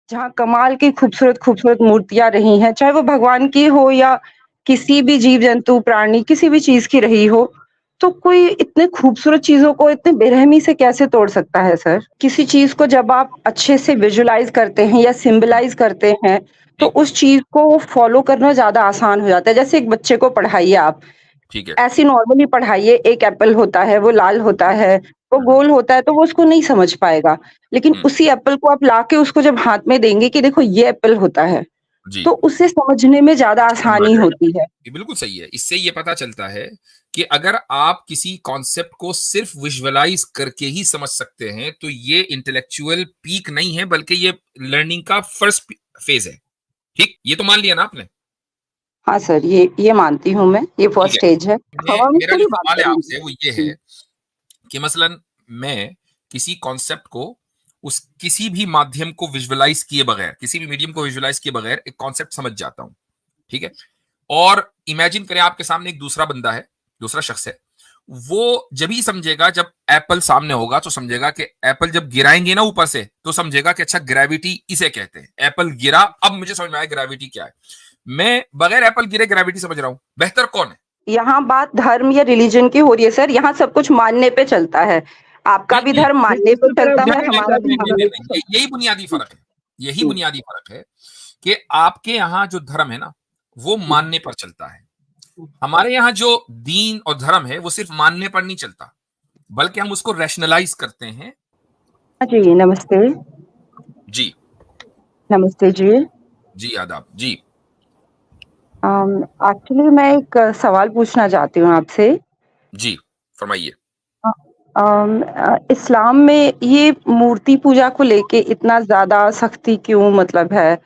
जहाँ कमाल की खूबसूरत-खूबसूरत मूर्तियाँ रही हैं, चाहे वो भगवान की हो या किसी भी जीव-जंतु, प्राणी, किसी भी चीज़ की रही हो, तो कोई इतने खूबसूरत चीज़ों को इतने बेरहमी से कैसे तोड़ सकता है सर? किसी चीज़ को जब आप अच्छे से विजुअलाइज़ करते हैं या हुँ, सिम्बलाइज़ करते हैं, तो ठीक, उस चीज़ को फ़ॉलो करना ज़्यादा आसान हो जाता है। जैसे एक बच्चे को पढ़ाइए आप, ठीक है। ऐसे नॉर्मली पढ़ाइए, एक एप्पल होता है, वो लाल होता है, वो हुँ, हुँ, गोल होता है, तो वो उसको नहीं समझ पाएगा। लेकिन हुँ, उसी एप्पल को आप लाके उसको जब हाथ में देंगे कि देखो ये एप्पल होता है, जी, तो उसे समझने में ज़्यादा समझ आ आसानी जाएगा। होती है। ये बिल्कुल सही है। इससे ये पता चलता है कि अगर आप किसी कॉन्सेप्ट को सिर्फ़ विज़ुअलाइज़ करके ही समझ सकते हैं, तो ये इंटेलेक्चुअल पीक नहीं है, बल्कि ये लर्निंग का फर्स्ट फ़ेज़ है। ठीक? ये तो मान लिया ना आपने? हाँ सर, ये मानती हूँ मैं, ये ठीक फर्स्ट है। स्टेज है। मैं अब हम मेरा जो थोड़ी बात सवाल है करेंगे। आपसे वो ये जी। है कि मसलन मैं किसी कॉन्सेप्ट को उस किसी भी माध्यम को विजुअलाइज़ किए बगैर, किसी भी मीडियम को विजुअलाइज़ किए बगैर एक कॉन्सेप्ट समझ जाता हूँ। ठीक है? और इमेजिन करें आपके सामने एक दूसरा बंदा है, दूसरा शख्स है। वो जब ही समझेगा जब एप्पल सामने होगा तो समझेगा कि एप्पल जब गिराएँगे ना ऊपर से तो समझेगा कि अच्छा ग्रेविटी इसे कहते हैं। एप्पल गिरा अब मुझे समझ में आया ग्रेविटी क्या है। मैं बगैर एप्पल गिरे ग्रेविटी समझ रहा हूँ। बेहतर कौन है? यहाँ बात धर्म या रिलिजन की हो रही है सर, यहाँ सब कुछ मानने पे चलता है। आपका नहीं, भी नहीं, धर्म मानने पे बिल्कुल चलता नहीं, है, नहीं, हमारा भी नहीं, नहीं, मानने नहीं, पे ये चलता यही बुनियादी है। फ़र्क है। यही जी, बुनियादी फ़र्क है कि आपके यहाँ जो धर्म है ना, वो जी, मानने पर चलता है। हमारे यहाँ जो दीन और धर्म है, वो सिर्फ़ मानने पर नहीं चलता, बल्कि हम उसको रैशनलाइज़ करते हैं। हाँ जी, नमस्ते। जी, नमस्ते जी। जी, आदाब। जी, एक्चुअली मैं एक सवाल पूछना चाहती हूँ आपसे। जी, फ़रमाइए। अ, इस्लाम में ये मूर्ति पूजा को लेके इतना ज़्यादा सख्ती क्यों मतलब है?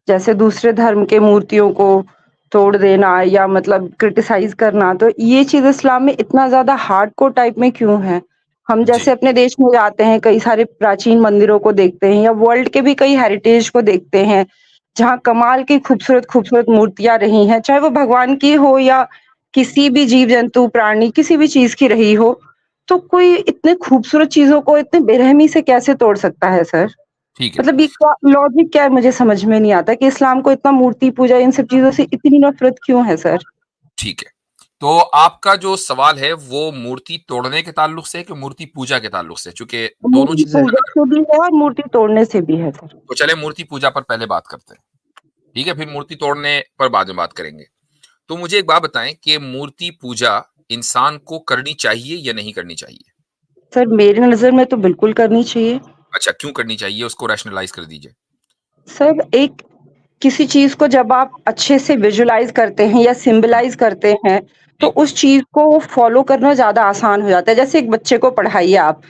जैसे दूसरे धर्म के मूर्तियों को तोड़ देना या मतलब क्रिटिसाइज़ करना, तो ये चीज़ इस्लाम में इतना ज़्यादा हार्डकोर टाइप में क्यों है? हम जी, जैसे अपने देश में जाते हैं, कई सारे प्राचीन मंदिरों को देखते हैं या वर्ल्ड के भी कई हेरिटेज को देखते हैं, जहाँ कमाल की खूबसूरत-खूबसूरत मूर्तियाँ रही हैं, चाहे वो भगवान की हो या किसी भी जीव-जंतु, प्राणी, किसी भी चीज़ की रही हो, तो कोई इतने खूबसूरत चीज़ों को इतने बेरहमी से कैसे तोड़ सकता है सर? ठीक है, मतलब ये क्या लॉजिक क्या है मुझे समझ में नहीं आता कि इस्लाम को इतना मूर्ति पूजा इन सब चीज़ों से इतनी नफ़रत क्यों है सर? ठीक है। तो आपका जो सवाल है, वो मूर्ति तोड़ने के ताल्लुक से है कि मूर्ति पूजा के ताल्लुक से? चूँकि दोनों मूर्ति चीज़ें पूजा अलग-अलग से भी है और मूर्ति तोड़ने से भी है सर। तो चलें मूर्ति पूजा पर पहले बात करते हैं। ठीक है? फिर मूर्ति तोड़ने पर बाद में बात करेंगे। तो मुझे एक बात बताएँ कि मूर्ति पूजा इंसान को करनी चाहिए या नहीं करनी चाहिए? सर मेरी नज़र में तो बिल्कुल करनी चाहिए। अच्छा, क्यों करनी चाहिए? उसको रैशनलाइज़ कर दीजिए। सर एक किसी चीज़ को जब आप अच्छे से विजुअलाइज़ करते हैं या हुँ, सिम्बलाइज़ करते हैं, तो ठीक, उस चीज़ को फ़ॉलो करना ज़्यादा आसान हो जाता है। जैसे एक बच्चे को पढ़ाइए आप,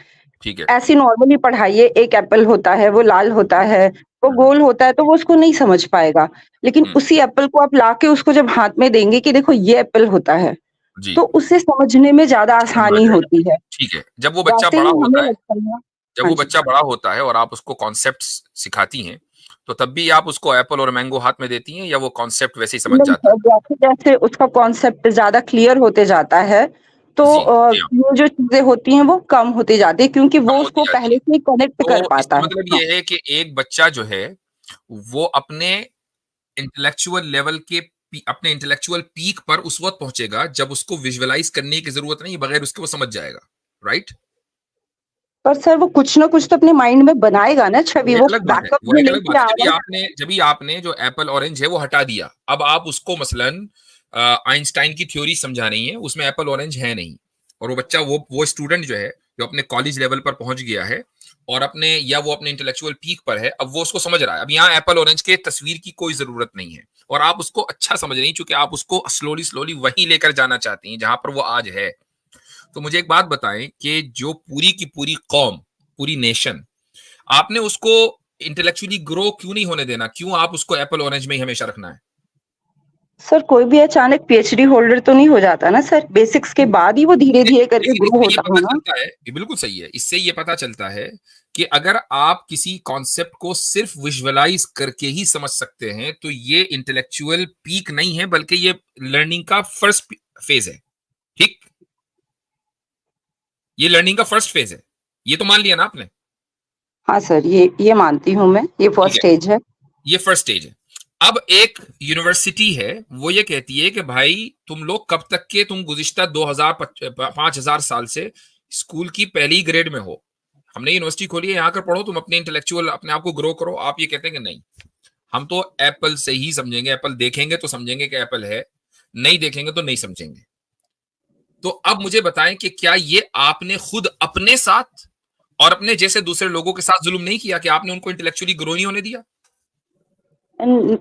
ठीक है। ऐसे नॉर्मली पढ़ाइए, एक एप्पल होता है, वो लाल होता है, वो हुँ, हुँ, गोल होता है, तो वो उसको नहीं समझ पाएगा। लेकिन हुँ, उसी एप्पल को आप लाके उसको जब हाथ में देंगे कि देखो ये एप्पल होता है, जी, तो उसे समझने में ज़्यादा समझ आ आसानी जाएगा। होती है। ठीक है, जब वो बच्चा वैसे बड़ा ही हमें होता है लगता है। जब हाँ वो जी। बच्चा बड़ा होता है और आप उसको कॉन्सेप्ट्स सिखाती हैं, तो तब भी आप उसको एप्पल और मैंगो हाथ में देती हैं या वो कॉन्सेप्ट वैसे ही समझ नहीं जाता सर, है? जैसे-जैसे उसका कॉन्सेप्ट ज़्यादा क्लियर होते जाता है, तो जी, जी हाँ, ये जो चीज़ें होती हैं वो कम होती जाती है क्योंकि कम वो होती उसको जाती पहले हैं। से ही कनेक्ट कर तो पाता इसका है। मतलब हाँ। ये है कि एक बच्चा जो है, वो अपने इंटेलेक्चुअल लेवल के अपने इंटेलेक्चुअल पीक पर उस वक़्त पहुँचेगा जब उसको विजुअलाइज़ करने की ज़रूरत नहीं है, बगैर उसके वो समझ जाएगा, राइट? पर सर वो कुछ ना कुछ तो अपने माइंड में बनाएगा ना छवि, वो एक वो अलग बात है बैकअप वो में एक अलग लेके बात है। आएगा ना। जभी आपने जो एप्पल ऑरेंज है वो हटा दिया। अब आप उसको मसलन आइंस्टाइन की थ्योरी समझा रही हैं, उसमें एप्पल ऑरेंज है नहीं। और वो बच्चा वो स्टूडेंट जो है, जो अपने कॉलेज लेवल पर पहुँच गया है और वो अपने इंटेलेक्चुअल पीक पर है, अब वो उसको समझ रहा है। अब यहाँ एप्पल ऑरेंज के तस्वीर की कोई ज़रूरत नहीं है और आप उसको अच्छा समझ रही हैं चूँकि आप उसको स्लोली वहीं लेकर जाना चाहती हैं, जहाँ पर वो आज है। तो मुझे एक बात बताएँ कि जो पूरी की पूरी कौम, पूरी नेशन आपने उसको इंटेलेक्चुअली ग्रो क्यों नहीं होने देना? क्यों आप उसको एप्पल ऑरेंज में ही हमेशा रखना है? सर कोई भी अचानक पीएचडी होल्डर तो नहीं हो जाता ना सर, बेसिक्स के बाद ही वो धीरे-धीरे करके लेकिन ग्रो इससे ये होता पता है ना। चलता है ये बिल्कुल सही है। इससे ये पता चलता है कि अगर आप किसी कॉन्सेप्ट को सिर्फ विजुअलाइज़ करके ही समझ सकते हैं, तो ये इंटेलेक्चुअल पीक नहीं है, बल्कि ये लर्निंग का फर्स्ट फेज़ है। ठीक? ये लर्निंग का फर्स्ट फेज़ है। ये तो मान लिया ना आपने? हाँ सर, ये मानती हूँ मैं, ये ठीक फर्स्ट है, स्टेज है। ये फर्स्ट स्टेज है। अब एक यूनिवर्सिटी है, वो ये कहती है कि भाई तुम लोग कब तक के तुम गुज़िश्ता 2000 5000 साल से स्कूल की पहली ग्रेड में हो। हमने यूनिवर्सिटी खोली है, यहाँ आकर पढ़ो, तुम अपने इंटेलेक्चुअल अपने आप को ग्रो करो। आप ये कहते हैं कि नहीं, हम तो एप्पल से ही समझेंगे, एप्पल देखेंगे तो समझेंगे कि एप्पल है, नहीं देखेंगे तो नहीं समझेंगे। तो अब मुझे बताएं कि क्या ये आपने खुद अपने साथ और अपने जैसे दूसरे लोगों के साथ जुल्म नहीं किया कि आपने उनको इंटेलेक्चुअली ग्रो नहीं होने दिया?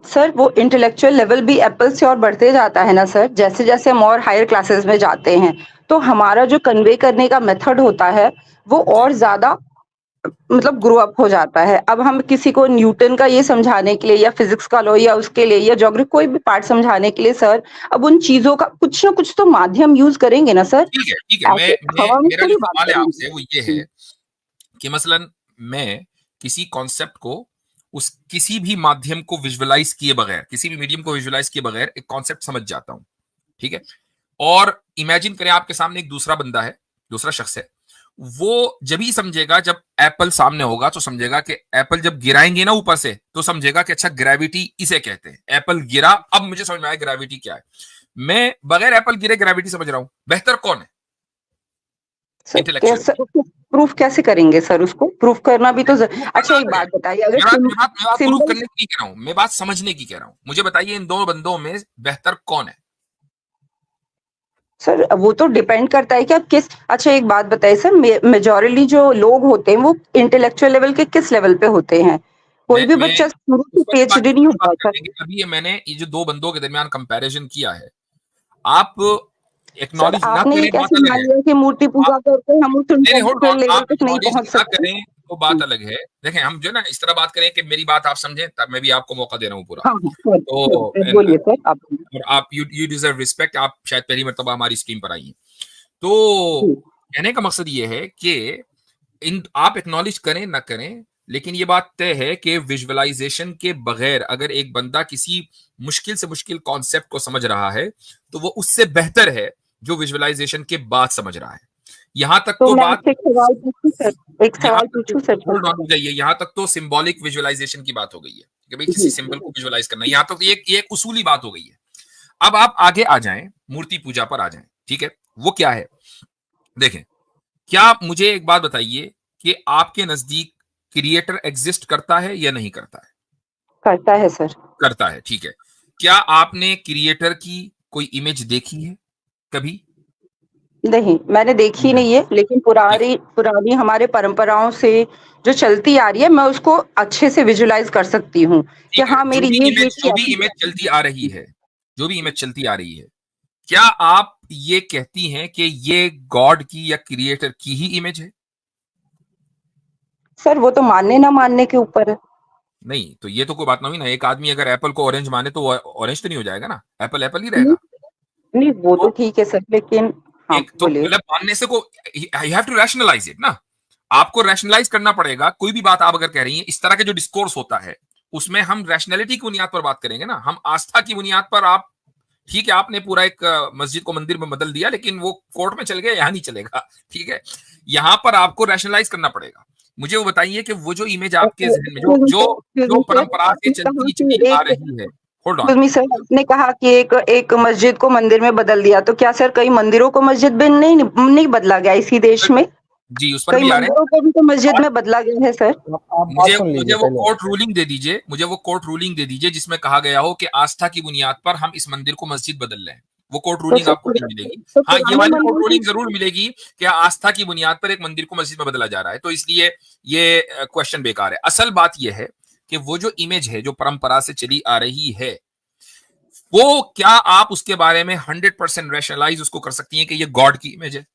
सर वो इंटेलेक्चुअल लेवल भी एप्पल से और बढ़ते जाता है ना सर, जैसे जैसे हम और हायर क्लासेस में जाते हैं, तो हमारा जो कन्वे करने का मेथड होता है वो जी। और ज्यादा मतलब ग्रो अप हो जाता है। अब हम किसी को न्यूटन का ये समझाने के लिए या फिजिक्स का लॉ या उसके लिए या ज्योग्राफी कोई भी पार्ट समझाने के लिए सर, अब उन चीजों का कुछ ना कुछ तो माध्यम यूज करेंगे ना सर। ठीक है, ठीक है। ऐसे हवा में मेरा थोड़ी जो बात सवाल है करेंगे। आपसे वो ये है जी। कि मसलन मैं किसी कॉन्सेप्ट को उस किसी भी माध्यम को विजुअलाइज किए बगैर, किसी भी मीडियम को विजुअलाइज किए बगैर एक कॉन्सेप्ट समझ जाता हूं। ठीक है। और इमेजिन करें आपके सामने एक दूसरा बंदा है, दूसरा शख्स है, वो जब ही समझेगा जब एप्पल सामने होगा तो समझेगा कि एप्पल जब गिराएंगे ना ऊपर से तो समझेगा कि अच्छा ग्रेविटी इसे कहते हैं, एप्पल गिरा, अब मुझे समझ में आया ग्रेविटी क्या है। मैं बगैर एप्पल गिरे ग्रेविटी समझ रहा हूं, बेहतर कौन है सर इंटेलेक्चुअली? कैसे उसको प्रूफ कैसे करेंगे सर? उसको प्रूफ करना भी तो प्रूफ अच्छा करना एक अलग है। बात बताइए, अगर मैं बात प्रूफ सिंबल। करने की नहीं कह रहा हूं, मैं बात समझने की कह रहा हूं। मुझे बताइए इन दो बंदों में बेहतर कौन है? सर वो तो डिपेंड करता है कि आप किस, अच्छा एक बात बताइए सर, मेजोरिटी जो लोग होते हैं वो इंटेलेक्चुअल लेवल के किस लेवल पे होते हैं? कोई भी मैं बच्चा शुरू से उस पर भी बात पीएचडी नहीं होता कर सर। लेंगे। अभी ये मैंने ये जो दो बंदों के दरमियान कंपैरिजन किया है, आप सर एक्नॉलेज ना आपने ये करें बात कैसे अलग मान है। लिया कि मूर्ति आप पूजा करके हम उस नहीं नहीं होल्ड इंटेलेक्चुअल ऑन, लेवल आप तक नहीं एक्नॉलेज पहुंच ना सकते? करें तो बात अलग है। देखें हम जो है ना इस तरह बात करें कि मेरी बात आप समझें, तब मैं भी आपको मौका दे रहा हूं पूरा। हाँ हाँ सर तो सर, बोलिए सर आप बोलिए। और आप यू डिजर्व रिस्पेक्ट, आप शायद पहली मर्तबा हमारी स्क्रीन पर आई हैं। तो जी कहने का मकसद ये है कि इन आप एक्नॉलेज करें ना करें, लेकिन ये बात तय है कि विजुअलाइजेशन के बगैर अगर एक बंदा किसी मुश्किल से मुश्किल कॉन्सेप्ट को समझ रहा है तो वो उससे बेहतर है जो विजुअलाइजेशन के बाद समझ रहा है। यहां तक तो तो मैं बात, आपसे एक सवाल पूछूं सर, एक यहां सवाल तक तो पूछूं सर होल्ड छोटा ऑन हो सा? जाइए, यहां तक तो सिंबॉलिक विजुअलाइजेशन की बात हो गई है कि भाई किसी जी सिंबल को विजुअलाइज करना, यहां तक तो ये एक उसूली बात हो गई है। अब आप आगे आ जाएं, मूर्ति पूजा पर आ जाएं। ठीक है, वो क्या है देखें। क्या आप मुझे एक बात बताइए कि आपके नजदीक क्रिएटर एग्जिस्ट करता है या नहीं करता है? करता है सर। करता है, ठीक है। क्या आपने क्रिएटर की कोई इमेज देखी है कभी? नहीं, मैंने देखी नहीं। नहीं है, लेकिन ठीक है, पुरानी पुरानी हमारे परंपराओं से जो चलती आ रही है, मैं उसको अच्छे से विजुअलाइज़ कर सकती हूँ कि ठीक है। हाँ, मेरी ये जो चीज़ भी ऐसी इमेज चलती चलती आ रही है, जो भी इमेज चलती आ रही है, क्या आप ये कहती हैं कि ये गॉड की या क्रिएटर की ही इमेज है? सर वो तो मानने ना मानने के ऊपर है। नहीं, तो ये तो कोई बात ना हुई ना। एक आदमी अगर एप्पल को ऑरेंज माने तो वो ऑरेंज तो नहीं हो जाएगा ना, एप्पल एप्पल ही नहीं, रहेगा। नहीं वो तो तो ठीक है सर, लेकिन हाँ, एक तो बोलिए। मतलब मानने से को you have to rationalise it ना। आपको रैशनलाइज करना पड़ेगा। कोई भी बात आप अगर कह रही हैं, इस तरह के जो डिस्कोर्स होता है उसमें हम रैशनैलिटी की बुनियाद पर बात करेंगे ना, हम आस्था की बुनियाद पर। आप ठीक है, आपने पूरा एक मस्जिद को मंदिर में बदल दिया, लेकिन वो कोर्ट में चल गया, यहां नहीं चलेगा। ठीक है, यहां पर आपको रैशनलाइज करना पड़ेगा। मुझे वो बताइए कि वो जो इमेज आपके जहन में जो जो एक्सक्यूज़ जो मी सर, परंपरा से आपने कहा चलती चली कि आ एक रही है। Hold on. Excuse me sir, आपने कहा कि एक एक मस्जिद को मंदिर में बदल दिया, तो क्या सर कई मंदिरों को मस्जिद में नहीं बदला गया इसी देश में? जी, उस पर कई भी आ रहे मंदिरों को भी तो मस्जिद हैं। में बदला गया है सर। आप बात मुझे सुन मुझे लीजिए वो पहले। कोर्ट रूलिंग दे दीजिए, मुझे वो कोर्ट रूलिंग दे दीजिए जिसमें कहा गया हो कि आस्था की बुनियाद पर हम इस मंदिर को मस्जिद बदल रहे हैं। वो कोर्ट तो रूलिंग सर आपको नहीं मिलेगी। तो हाँ, ये पुराने वाली कोर्ट मंदिर की रूलिंग जरूर मिलेगी कि आस्था की बुनियाद पर एक मंदिर को मस्जिद में बदला जा रहा है, तो इसलिए ये क्वेश्चन बेकार है। असल बात यह है कि वो जो इमेज है जो परंपरा से चली आ रही है, वो क्या आप उसके बारे में 100% रैशनलाइज उसको कर सकती हैं कि ये गॉड की इमेज है?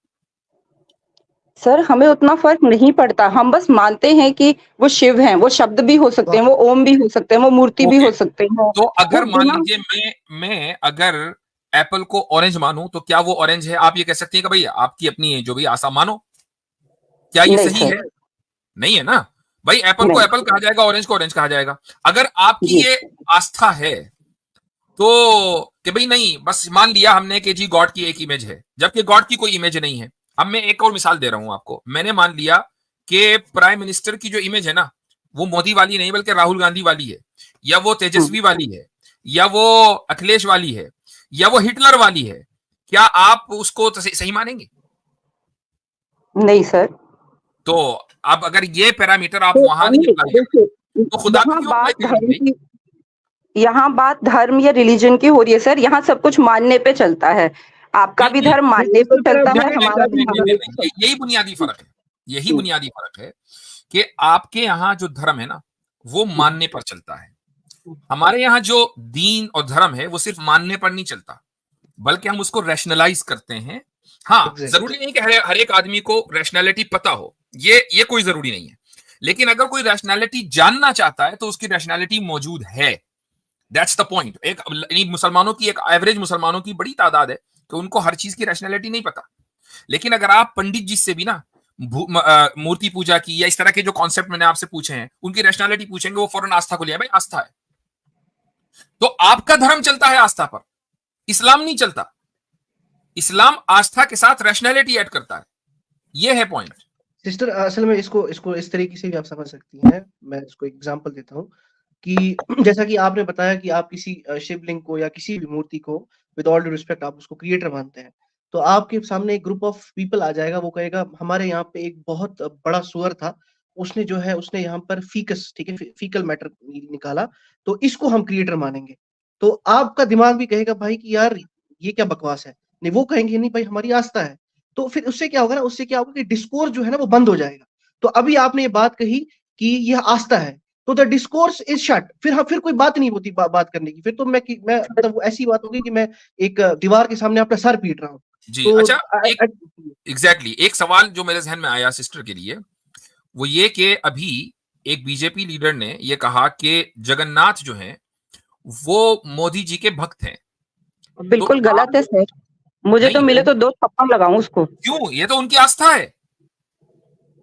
सर हमें उतना फ़र्क नहीं पड़ता, हम बस मानते हैं कि वो शिव हैं, वो शब्द भी हो सकते तो हैं, वो ओम भी हो सकते हैं, वो मूर्ति भी ओके, हो सकते हैं, तो वो अगर मान बिना लीजिए मैं अगर एप्पल को ऑरेंज मानूं तो क्या वो ऑरेंज है? आप ये कह सकती हैं कि भैया आपकी अपनी जो भी आशा मानो। क्या ये नहीं सही सर, है? नहीं है ना। भाई एप्पल को नहीं। एप्पल कहा जाएगा, ऑरेंज को ऑरेंज कहा जाएगा। अगर आपकी जी, ये आस्था है तो कि भाई नहीं, बस मान लिया हमने कि जी गॉड की एक इमेज है, जबकि गॉड की कोई इमेज नहीं है। अब मैं एक और मिसाल दे रहा हूं आपको। मैंने मान लिया कि प्राइम मिनिस्टर की जो इमेज है ना, वो मोदी वाली नहीं बल्कि राहुल गांधी वाली है, या वो तेजस्वी वाली है, या वो अखिलेश वाली है, या वो हिटलर वाली है, क्या आप उसको सही मानेंगे? नहीं सर। तो अब अगर ये पैरामीटर आप तो वहां नहीं नहीं, अप्लाई करते, देखिए, तो खुदा पे यहाँ क्यों अप्लाई बात करेंगे? यहाँ बात धर्म या रिलीजन की हो रही है सर। यहाँ सब कुछ मानने पे चलता है। आपका भी बिल्कुल। धर्म मानने पे चलता है, हमारा भी मानने पे चलता यही बुनियादी फर्क है, यही है। बुनियादी फर्क है कि आपके यहाँ जो धर्म है ना, वो मानने पर चलता है। हमारे यहाँ जो दीन और धर्म है वो सिर्फ मानने पर नहीं चलता, बल्कि हम उसको रैशनलाइज करते हैं। हाँ, जरूरी नहीं कि हर एक आदमी को रैशनैलिटी पता हो, ये कोई जरूरी नहीं है, लेकिन अगर कोई रैशनैलिटी जानना चाहता है तो उसकी रैशनैलिटी मौजूद है। That's the point. एक मुसलमानों की, एक एवरेज मुसलमानों की बड़ी तादाद है कि उनको हर चीज की रैशनैलिटी नहीं पता। लेकिन अगर आप पंडित जी से भी ना मूर्ति पूजा की या इस तरह के जो कॉन्सेप्ट मैंने आपसे पूछे हैं उनकी रैशनैलिटी पूछेंगे, वो फौरन आस्था को लिया, भाई आस्था है। तो आपका धर्म चलता है आस्था पर, इस्लाम नहीं चलता। इस्लाम आस्था के साथ रैशनैलिटी ऐड करता है, ये है पॉइंट। सिस्टर, असल में इसको इसको इस तरीके से भी आप समझ सकती हैं। मैं इसको एग्जांपल देता हूँ कि जैसा कि आपने बताया कि आप किसी शिवलिंग को या किसी भी मूर्ति को विद ऑल ड्यू रिस्पेक्ट आप उसको क्रिएटर मानते हैं, तो आपके सामने एक ग्रुप ऑफ पीपल आ जाएगा, वो कहेगा हमारे यहाँ पे एक बहुत बड़ा सुअर था, उसने जो है उसने यहाँ पर फीकस, ठीक है, फीकल मैटर निकाला, तो इसको हम क्रिएटर मानेंगे। तो आपका दिमाग भी कहेगा भाई कि यार ये क्या बकवास है। नहीं, वो कहेंगे नहीं भाई हमारी आस्था है। तो फिर उससे क्या होगा ना, उससे क्या होगा कि डिस्कोर्स जो है ना वो बंद हो जाएगा। तो अभी आपने ये बात कही कि यह आस्था है, तो द डिस्कोर्स इज शट। फिर कोई बात नहीं होती बात करने की। फिर तो मैं मतलब वो ऐसी बात होगी कि मैं एक दीवार के सामने अपना सर पीट रहा हूँ। जी, तो अच्छा, एक एग्जैक्टली एक सवाल जो मेरे जहन में आया सिस्टर के लिए, वो ये कि अभी एक बीजेपी लीडर ने ये कहा कि जगन्नाथ जो हैं वो मोदी जी के भक्त हैं। तो बिल्कुल गलत है सर। मुझे तो नहीं, मिले तो 2 थप्पड़ लगाऊं उसको। क्यों? ये तो उनकी आस्था है।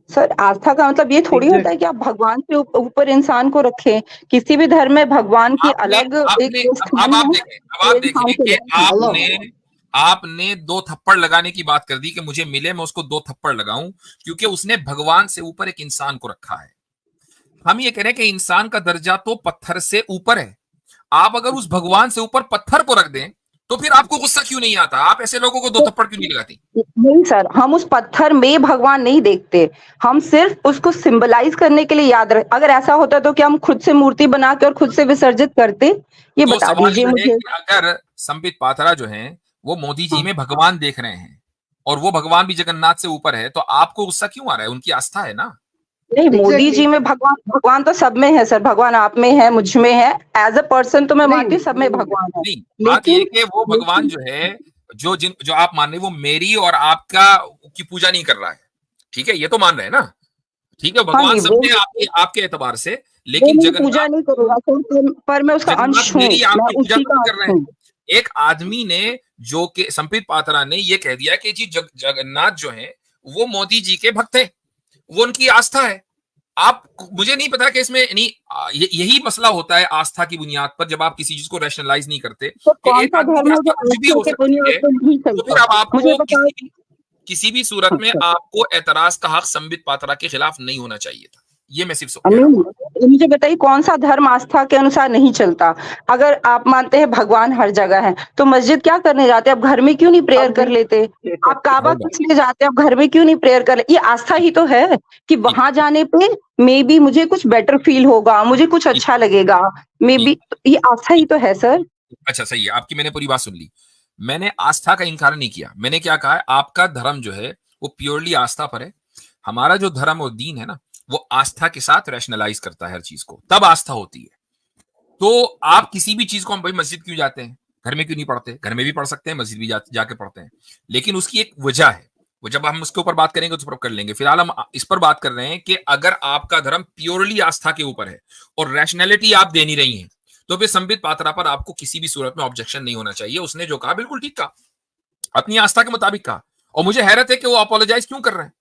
सर, आस्था का मतलब ये थोड़ी होता है कि आप भगवान से ऊपर इंसान को रखें। किसी भी धर्म में भगवान की आपने अलग आपने एक अब स्थान आप है, देखें, अब जो आप इंसान देखें को कि अल्लाह आपने 2 थप्पड़ लगाने की बात कर दी कि मुझे मिले मैं उसको 2 थप्पड़ लगाऊं, क्योंकि उसने भगवान से ऊपर एक इंसान को रखा है। हम ये कह रहे हैं कि इंसान का दर्जा तो पत्थर से ऊपर है। आप अगर उस भगवान से ऊपर पत्थर को रख दें, तो फिर आपको गुस्सा क्यों नहीं आता? आप ऐसे लोगों को 2 थप्पड़ क्यों नहीं लगाती? नहीं सर, हम उस पत्थर में भगवान नहीं देखते। हम सिर्फ उसको सिंबलाइज करने के लिए याद रख अगर ऐसा होता तो क्या हम खुद से मूर्ति बना के और खुद से विसर्जित करते? ये तो बता सवाल दीजिए ये है मुझे। कि अगर संबित पात्रा जो हैं वो मोदी जी में भगवान देख रहे हैं और वो भगवान भी जगन्नाथ से ऊपर है, तो आपको गुस्सा क्यों आ रहा है? उनकी आस्था है ना। नहीं, मोदी एग्जैक्टली जी में भगवान भगवान तो सब में है सर। भगवान आप में है, मुझ में है। एज अ पर्सन तो मैं मानती हूँ सब में भगवान है। नहीं, बात ये है लेकिन कि वो भगवान लेकिन जो है, जो आप मान रहे हैं, वो मेरी और आपका की पूजा नहीं कर रहा है। ठीक है, ये तो मान रहे हैं ना। ठीक है, हाँ, भगवान नहीं सब में आपके आपके एतबार से, वो लेकिन मेरी पूजा जगन्नाथ नहीं करूँगा सर, पर मैं उसका जगन्नाथ अंश हूँ। मेरी मैं आपकी पूजा उसी तो का नहीं कर अंश रहे हूँ। हैं। एक आदमी ने, जो कि संबित पात्रा ने ये कह दिया कि जी जगन्नाथ जो है वो मोदी जी के भक्त हैं, वो उनकी आस्था है। आप, मुझे नहीं पता कि इसमें नहीं, यही मसला होता है आस्था की बुनियाद पर, जब आप किसी चीज को रैशनलाइज नहीं करते तो कि एक कौन-सा आदमी की धर्म है आस्था जो कुछ भी आस्था हो के सकती बुनियाद है, पर नहीं तो चलता? फिर अब मुझे आपको बताओ। किसी भी सूरत में अच्छा। आपको एतराज का हक संबित पात्रा के खिलाफ नहीं होना चाहिए था। ये मैं सिर्फ कह रहा हूँ। नहीं, मुझे बताइए कौन-सा धर्म आस्था के अनुसार नहीं चलता? अगर आप मानते हैं भगवान हर जगह है, तो मस्जिद क्या करने जाते हैं? आप घर में क्यों नहीं प्रेयर कर लेते? आप काबा होगा। किस लिए जाते हैं? आप घर में क्यों नहीं प्रेयर कर ले? ये आस्था ही तो है कि ठीक वहाँ जाने पे मेबी मुझे कुछ बेटर फील होगा, मुझे कुछ ठीक अच्छा लगेगा। ठीक मेबी ये आस्था ही तो है सर। अच्छा, सही है, आपकी मैंने पूरी बात सुन ली। मैंने आस्था का इनकार नहीं किया। मैंने क्या कहा है, आपका धर्म जो है वो प्योरली आस्था पर है। हमारा जो धर्म और दीन है ना, वो आस्था के साथ रैशनलाइज करता है हर चीज को, तब आस्था होती है। तो आप किसी भी चीज को, हम भाई मस्जिद क्यों जाते हैं, घर में क्यों नहीं पढ़ते? घर में भी पढ़ सकते हैं, मस्जिद भी जाके पढ़ते हैं, लेकिन उसकी एक वजह है। वो जब हम उसके ऊपर बात करेंगे तो कर लेंगे। फिलहाल हम इस पर बात कर रहे हैं कि अगर आपका धर्म प्योरली आस्था के ऊपर है और रैशनैलिटी आप दे नहीं रही हैं, तो फिर संबित पात्रा पर आपको किसी भी सूरत में ऑब्जेक्शन नहीं होना चाहिए। उसने जो कहा बिल्कुल ठीक कहा, अपनी आस्था के मुताबिक कहा। और मुझे हैरत है कि वो अपोलोजाइज क्यों कर रहे हैं।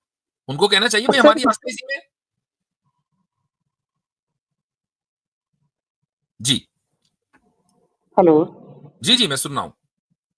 उनको कहना चाहिए भाई सर हमारी आस्था इसी में है। जी हेलो। जी जी, मैं सुन रहा हूं।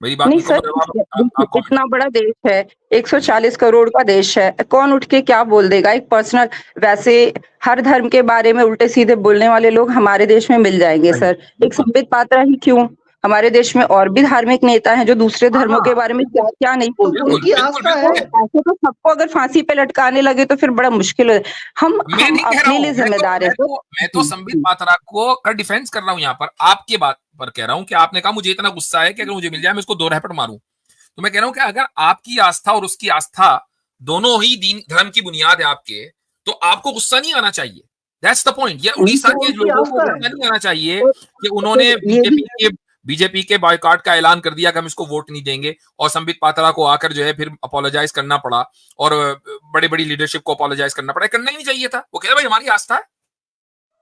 मेरी बात नहीं को सर, आप comment इतना बड़ा देश है, 140 करोड़ का देश है, कौन उठ के क्या बोल देगा? एक पर्सनल, वैसे हर धर्म के बारे में उल्टे सीधे बोलने वाले लोग हमारे देश में मिल जाएंगे सर। एक बिल्कुल। संबित पात्रा ही क्यों, हमारे देश में और भी धार्मिक नेता हैं जो दूसरे धर्मों के बारे में क्या क्या नहीं तो बोलते। उनकी बिल्कुल, आस्था बिल्कुल। है। ऐसे तो सबको अगर फांसी पे लटकाने लगे तो फिर बड़ा मुश्किल है। हम मैं नहीं कह रहा अपने हूँ, लिए जिम्मेदार है मैं तो संबित पात्रा को का डिफेंस कर रहा हूँ यहाँ पर, आपके बात पर कह रहा हूँ कि आपने कहा मुझे इतना गुस्सा है कि अगर मुझे मिल जाए मैं इसको 2 रैपट मारूं। तो मैं कह रहा हूं कि अगर आपकी आस्था और उसकी आस्था दोनों ही दीन धर्म की बुनियाद है आपके, तो आपको गुस्सा नहीं आना चाहिए। That's the point. ये उड़ीसा के उनकी लोगों को आस्था है। गुस्सा नहीं आना चाहिए तो कि उन्होंने ये भी बीजेपी के बॉयकॉट का ऐलान कर दिया कि हम इसको वोट नहीं देंगे, और संबित पात्रा को आकर जो है फिर अपोलोजाइज करना पड़ा, और बड़ी बड़ी लीडरशिप को अपोलोजाइज करना पड़ा। करना ही नहीं चाहिए था। वो कह रहे भाई हमारी आस्था है।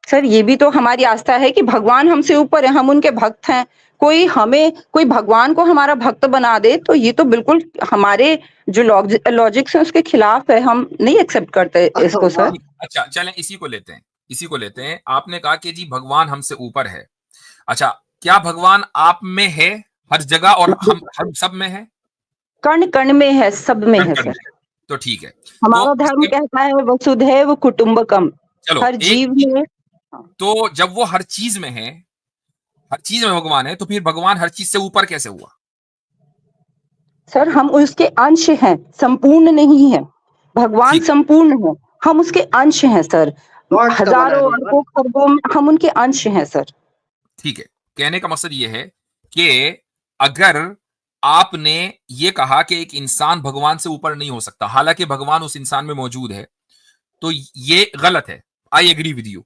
सर, ये भी तो हमारी आस्था है कि भगवान हमसे ऊपर है, हम उनके भक्त हैं। कोई भगवान को हमारा भक्त बना दे तो ये तो बिल्कुल हमारे जो लॉजिक्स है उसके खिलाफ है। हम नहीं एक्सेप्ट करते इसको सर। अच्छा चलें, इसी को लेते हैं। आपने कहा कि जी भगवान हमसे ऊपर है। अच्छा, क्या भगवान आप में है हर जगह और हम सब में है? कण कण में है, सब में है कण-कण सर। में है। तो ठीक है। तो हमारा धर्म इसके कहता है वसुधैव कुटुंबकम, चलो हर जीव में। तो जब वो हर चीज में है, हर चीज में भगवान है, तो फिर भगवान हर चीज से ऊपर कैसे हुआ? सर, हम उसके अंश हैं, संपूर्ण नहीं है। भगवान ठीक है। संपूर्ण है, हम उसके अंश हैं सर। Gods का बना है हजारों भगवान। अरबों खरबों में हम उनके अंश हैं सर। ठीक है, कहने का मकसद ये है कि अगर आपने ये कहा कि एक इंसान भगवान से ऊपर नहीं हो सकता, हालांकि भगवान उस इंसान में मौजूद है, तो ये गलत है। I agree with you.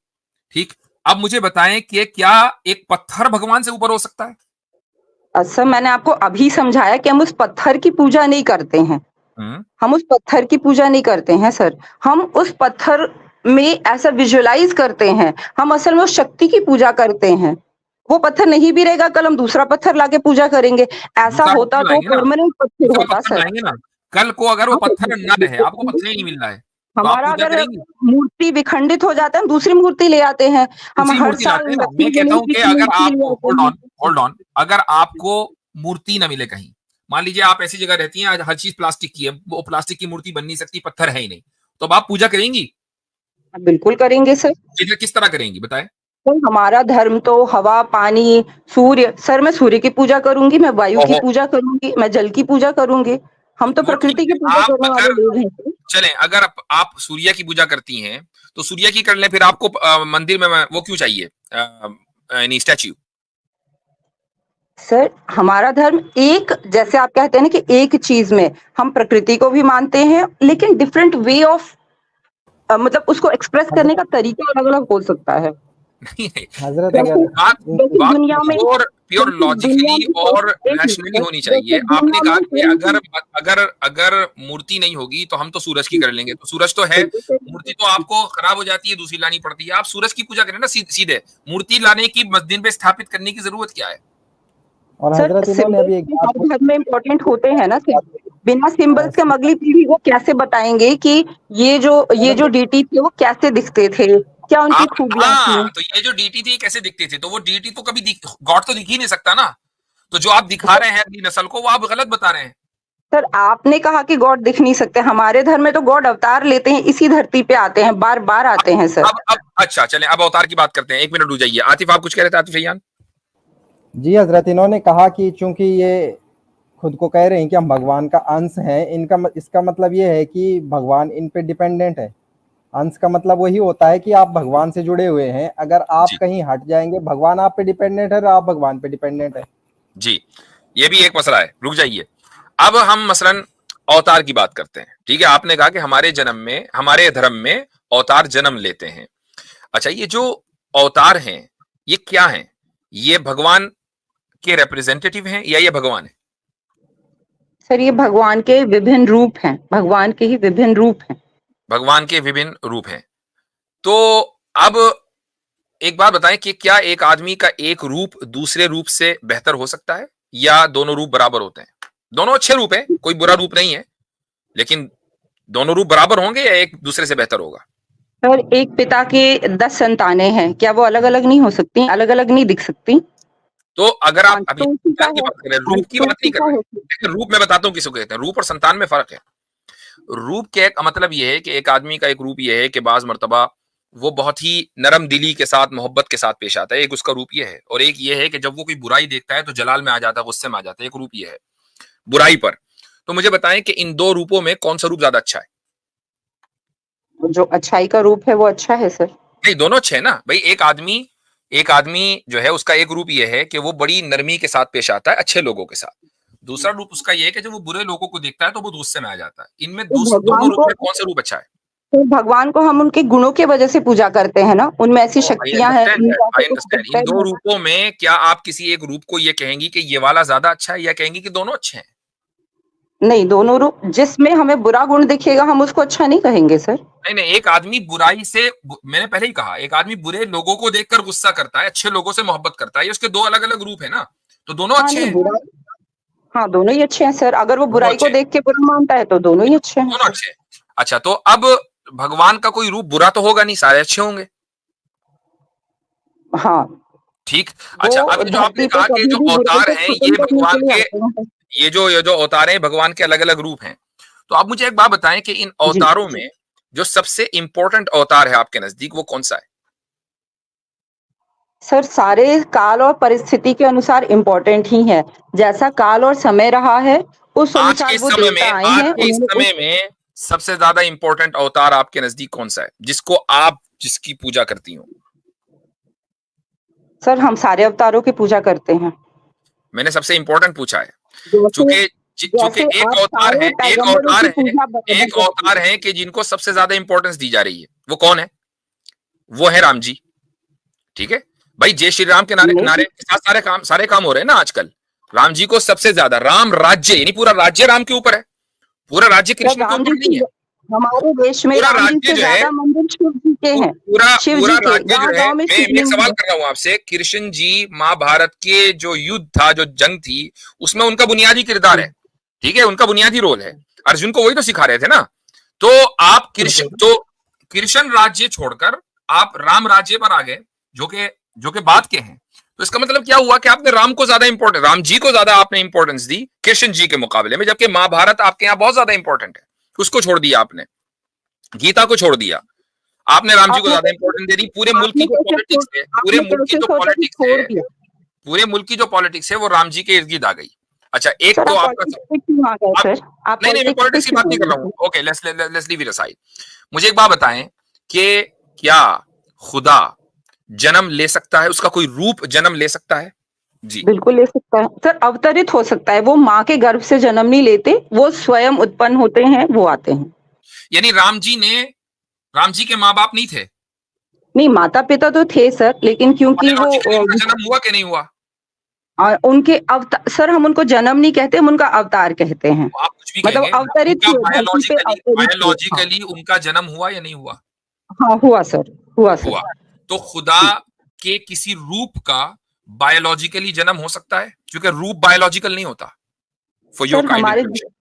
ठीक। अब मुझे बताएं कि क्या एक पत्थर भगवान से ऊपर हो सकता है? सर, मैंने आपको अभी समझाया कि हम उस पत्थर की पूजा नहीं करते हैं। हम्म। हम उस पत्थर की पूजा नहीं करते हैं सर। हम उस पत्थर में ऐसा विजुअलाइज करते हैं, हम असल में उस शक्ति की पूजा करते हैं। वो पत्थर नहीं भी रहेगा, कल हम दूसरा पत्थर लाके पूजा करेंगे। ऐसा दूसरा होता पत्थर तो लाएंगे ना, परमानेंट पत्थर दूसरा होता पत्थर सर। लाएंगे ना। कल को अगर वो हाँ, पत्थर न रहे, आपको पत्थर ही नहीं मिल रहा है, तो आप हमारा पूजा अगर करेंगे? मूर्ति विखंडित हो जाता है, हम दूसरी मूर्ति ले आते हैं। हम दूसरी हर मूर्ति साल लाते हैं ना। लक्ष्मी मैं कहता गणेश हूं जी कि की अगर मूर्ति ले आपको आते हैं। होल्ड ऑन, अगर आपको मूर्ति ना मिले कहीं, मान लीजिए आप ऐसी जगह रहती हैं आज हर चीज प्लास्टिक की है, वो प्लास्टिक की मूर्ति बन नहीं सकती, पत्थर है ही नहीं, तो अब आप पूजा करेंगी? बिल्कुल करेंगे सर। किस तरह करेंगी बताएं? तो हमारा धर्म तो हवा, पानी, सूर्य, सर मैं सूर्य की पूजा करूंगी, मैं वायु की ओहो। पूजा करूंगी, मैं जल की पूजा करूंगी। हम तो वो ठीक प्रकृति की है। पूजा आप करने वाले अगर लोग हैं सर। चलें, अगर आप सूर्य की पूजा करती हैं, तो सूर्य की कर लें, फिर आपको मंदिर में वो क्यों चाहिए, यानी स्टैच्यू? सर, हमारा धर्म एक, जैसे आप कहते हैं ना कि एक चीज में हम प्रकृति को भी मानते हैं, लेकिन डिफरेंट वे ऑफ मतलब उसको एक्सप्रेस करने का तरीका अलग-अलग हो सकता है। नहीं नहीं, हजरत जैसे अगर बात जैसे बात दुनिया में प्योर प्योर जैसे दुनिया लॉजिकली में और एक मिनट रैशनली सर, होनी जैसे चाहिए। आपने दुनिया कहा में कि कोई अगर भी अगर अगर मूर्ति नहीं होगी तो हम तो सूरज की कर लेंगे, तो सूरज तो है, मूर्ति तो आपको खराब हो जाती है, दूसरी लानी पड़ती है। आप सूरज की पूजा करें ना सीधे, मूर्ति लाने की मस्जिद पे स्थापित करने की जरूरत क्या है? और सर, हजरत इन्होंने सिंबल्स अभी एक भी बात हर धर्म में इम्पोर्टेंट होते हैं ना सर। बिना सिंबल्स के हम अगली पीढ़ी को कैसे बताएंगे कि ये जो डीटी थे वो कैसे दिखते थे, क्या उनकी आप खूबियां थी। हाँ, तो ये जो डीटी थी कैसे दिखते थे, तो वो डीटी तो कभी गॉड तो दिख ही नहीं सकता ना। तो जो आप दिखा रहे हैं अपनी नस्ल को, वो आप गलत बता रहे हैं। सर, आपने कहा कि गॉड दिख नहीं सकते, हमारे धर्म में तो गॉड अवतार लेते हैं, इसी धरती पे आते हैं, बार बार आते हैं सर। अब अच्छा चलें, अब अवतार की बात करते हैं। 1 मिनट रुक जाइए। आतिफ आप कुछ कह रहे थे? आतिफ रैयान। जी हजरत, इन्होंने कहा कि चूंकि ये खुद को कह रहे हैं कि हम भगवान का अंश हैं, इसका मतलब ये है कि भगवान इन पे डिपेंडेंट है। अंश का मतलब वही होता है कि आप भगवान से जुड़े हुए हैं। अगर आप जी कहीं हट जाएंगे, भगवान आप पे डिपेंडेंट है और आप भगवान पे डिपेंडेंट है। जी, ये भी एक मसला है। रुक जाइए। अब हम मसलन अवतार की बात करते हैं। ठीक है, आपने कहा कि हमारे धर्म में अवतार जन्म लेते हैं। अच्छा, ये जो अवतार हैं ये क्या हैं? ये भगवान के रिप्रेजेंटेटिव हैं या ये भगवान है? सर, ये भगवान के विभिन्न रूप हैं, भगवान के ही विभिन्न रूप हैं। भगवान के विभिन्न रूप हैं। तो अब एक बात बताएं कि क्या एक आदमी का एक रूप दूसरे रूप से बेहतर हो सकता है, या दोनों रूप बराबर होते हैं? दोनों अच्छे रूप हैं, कोई बुरा रूप नहीं है, लेकिन दोनों रूप बराबर होंगे या एक दूसरे से बेहतर होगा? सर, एक पिता के 10 संतानें हैं, क्या वो अलग-अलग नहीं हो सकती? अलग-अलग नहीं दिख सकती? तो अगर हाँ, आप अभी तो क्या सीता की है। बात कर रहे हैं, हाँ, रूप की तो बात नहीं कर सीता रहे, है। लेकिन रूप मैं बताता हूँ किसको कहते हैं। रूप और संतान में फर्क है। रूप के एक मतलब ये है कि एक आदमी का एक रूप ये है कि बाज मर्तबा वो बहुत ही नरम दिली के साथ, मोहब्बत के साथ पेश आता है, एक उसका रूप ये है। और एक ये है कि जब वो कोई बुराई देखता है तो जलाल में आ जाता है, गुस्से में आ जाता है, एक रूप ये है बुराई पर। तो मुझे बताएं कि इन दो रूपों में कौन सा रूप ज्यादा अच्छा है? जो अच्छाई का रूप है वो अच्छा है सर। नहीं, दोनों अच्छे हैं ना भाई। एक आदमी जो है उसका एक रूप ये है कि वो बड़ी नरमी के साथ पेश आता है अच्छे लोगों के साथ। दूसरा रूप उसका ये है कि जब वो बुरे लोगों को देखता है तो वो गुस्से में आ जाता है। इनमें तो दोनों रूप में कौन सा रूप अच्छा है? भगवान को हम उनके गुणों की वजह से पूजा करते हैं ना, उनमें ऐसी आई शक्तियां हैं, अंडरस्टैंड दैट, उनका ऐसा आई कुछ अंडरस्टैंड। इन करतब दो है। रूपों में क्या आप किसी एक रूप को ये कहेंगी कि ये वाला ज्यादा अच्छा है, या कहेंगी कि दोनों अच्छे हैं? नहीं, दोनों रूप, जिसमें हमें बुरा गुण दिखेगा हम उसको अच्छा नहीं कहेंगे सर। नहीं नहीं, एक आदमी बुराई से, मैंने पहले ही कहा, एक आदमी बुरे लोगों को देखकर गुस्सा करता है, अच्छे लोगों से मोहब्बत करता है, ये उसके दो अलग अलग रूप है ना। तो दोनों हाँ, अच्छे नहीं हैं। बुरा, हाँ दोनों ही अच्छे हैं सर। अगर वो दोनों बुराई को अच्छे हैं। देख के बुरा मानता है तो दोनों ही अच्छे हैं दोनों सर। अच्छे हैं। अच्छा, तो अब भगवान का कोई रूप बुरा तो होगा नहीं, सारे अच्छे होंगे। हाँ, ठीक। वो अच्छा, अब ये जो आपने धरती पे कहा कि कभी जो भी बुराई अवतार को हैं ये खत्म करने भगवान के लिए के, आते हैं। ये जो अवतार हैं भगवान के अलग अलग रूप हैं। तो आप मुझे एक बात बताएं कि इन जी अवतारों में जो सबसे इंपॉर्टेंट अवतार है आपके नजदीक वो कौन सा है? सर, सारे काल और परिस्थिति के अनुसार इम्पोर्टेंट ही है। जैसा काल और समय रहा है उस आज के अनुसार इस वो समय देवता में, आए आज हैं, के इस उन्होंने उस, समय में सबसे ज्यादा इंपॉर्टेंट अवतार आपके नजदीक कौन सा है, जिसको आप, जिसकी पूजा करती हो? सर हम सारे अवतारों की पूजा करते हैं। मैंने सबसे इंपॉर्टेंट पूछा है। जैसे चूंकि चूंकि जैसे एक आप अवतार है, सारे एक पैगंबरों अवतार की है, पूजा बराबर एक करते अवतार हैं। है कि जिनको सबसे ज्यादा इंपॉर्टेंस दी जा रही है, वो कौन है? वो है राम जी। ठीक है भाई, जय श्री राम के नारे नहीं नारे के साथ सारे काम हो रहे हैं ना आजकल। राम जी को सबसे ज्यादा, राम राज्य यानी पूरा राज्य राम के ऊपर है, पूरा राज्य सर, कृष्ण के राम जी ऊपर नहीं है। से, हमारे देश में पूरा राम जी राज्य से जो है, ज्यादा मंदिर शिव जी के हैं। पूरा शिव पूरा जी के राज्य जो गांव है, गांव में मैं एक शिवलिंग सवाल है। कर रहा हूं आपसे। कृष्ण जी महाभारत के जो युद्ध था, जो जंग थी, उसमें उनका बुनियादी किरदार है। ठीक है, उनका बुनियादी रोल है। अर्जुन को वही तो सिखा रहे थे ना। तो आप कृष्ण राज्य छोड़कर आप राम राज्य पर आ गए, जो के बाद के हैं। तो इसका मतलब क्या हुआ कि आपने राम को ज्यादा इंपॉर्टेंट, राम जी को ज्यादा आपने इंपॉर्टेंस दी कृष्ण जी के मुकाबले में, जबकि महाभारत आपके यहाँ बहुत ज्यादा इंपॉर्टेंट है। उसको छोड़ दिया आपने, गीता को छोड़ दिया आपने, राम जी को आपने ज्यादा कैसे इंपॉर्टेंस दे दी। पूरे मुल्क की आपने जो कैसे छोड़ पॉलिटिक्स है, पूरे आपने मुल्क की कैसे जो सोचा कि पॉलिटिक्स छोड़ है, दिया? पूरे मुल्क की जो पॉलिटिक्स है वो राम जी के इर्द गिर्द आ गई। अच्छा, एक सर तो आप आपका, पॉलिटिक्स पे क्यों आ गए आप, सर? आप नहीं नहीं, मैं पॉलिटिक्स पे पॉलिटिक्स की क्यों बात आ नहीं कर गए रहा हूँ। Sir? Okay, let's leave it aside. मुझे एक बात बताएं कि क्या खुदा जन्म ले सकता है, उसका कोई रूप जन्म ले सकता है? जी। बिल्कुल ले सकता है सर, अवतरित हो सकता है। वो माँ के गर्भ से जन्म नहीं लेते, वो स्वयं उत्पन्न होते हैं, वो आते हैं। यानी राम जी के माँ बाप नहीं थे? नहीं, माता पिता तो थे सर, लेकिन क्योंकि वो बायोलॉजिकली उनका जन्म हुआ कि नहीं हुआ? उनके अवतार सर, हम उनको जन्म नहीं कहते, हम उनका अवतार कहते हैं। तो आप कुछ भी मतलब कहेंगे, अवतरित उनका हुए, धरती पे बायोलॉजिकली अवतरित हुए। हाँ, बायोलॉजिकली उनका जन्म हुआ या नहीं हुआ? हाँ हुआ सर, हुआ सर। हुआ। तो खुदा के किसी रूप का बायोलॉजिकली जन्म हो सकता है, क्योंकि रूप बायोलॉजिकल नहीं होता। फॉर योर सर काइंड हमारे इंटेंशन।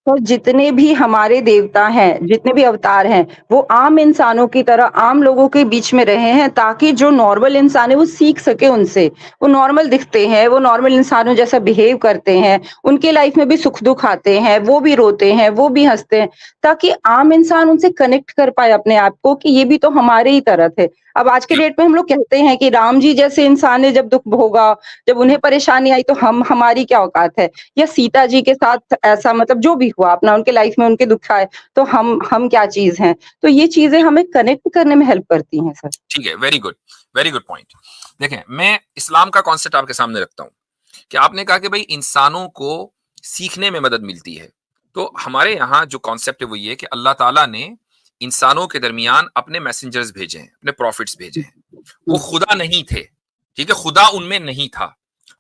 तो जितने भी हमारे देवता हैं, जितने भी अवतार हैं, वो आम इंसानों की तरह आम लोगों के बीच में रहे हैं, ताकि जो नॉर्मल इंसान है वो सीख सके उनसे। वो नॉर्मल दिखते हैं, वो नॉर्मल इंसानों जैसा बिहेव करते हैं, उनके लाइफ में भी सुख दुख आते हैं, वो भी रोते हैं, वो भी हंसते हैं, ताकि आम इंसान उनसे कनेक्ट कर पाए अपने आप को कि ये भी तो हमारे ही तरह थे। अब आज के डेट में हम लोग कहते हैं कि राम जी जैसे इंसान ने जब दुख भोगा, जब उन्हें परेशानी आई, तो हमारी क्या औकात है? या सीता जी के साथ ऐसा, मतलब जो भी हुआ अपना उनके लाइफ में, उनके दुख आए, तो हम क्या चीज हैं? तो ये चीजें हमें कनेक्ट करने में हेल्प करती हैं सर। ठीक है, वेरी गुड पॉइंट। देखें, मैं इस्लाम का कॉन्सेप्ट आपके सामने रखता हूं कि आपने कहा कि भाई इंसानों को सीखने में मदद मिलती है। तो हमारे यहाँ जो कॉन्सेप्ट है वो ये कि अल्लाह ताला ने इंसानों के दरमियान अपने मैसेंजर्स भेजे हैं, अपने प्रॉफिट्स भेजे हैं। वो खुदा नहीं थे, ठीक है, खुदा उनमें नहीं था।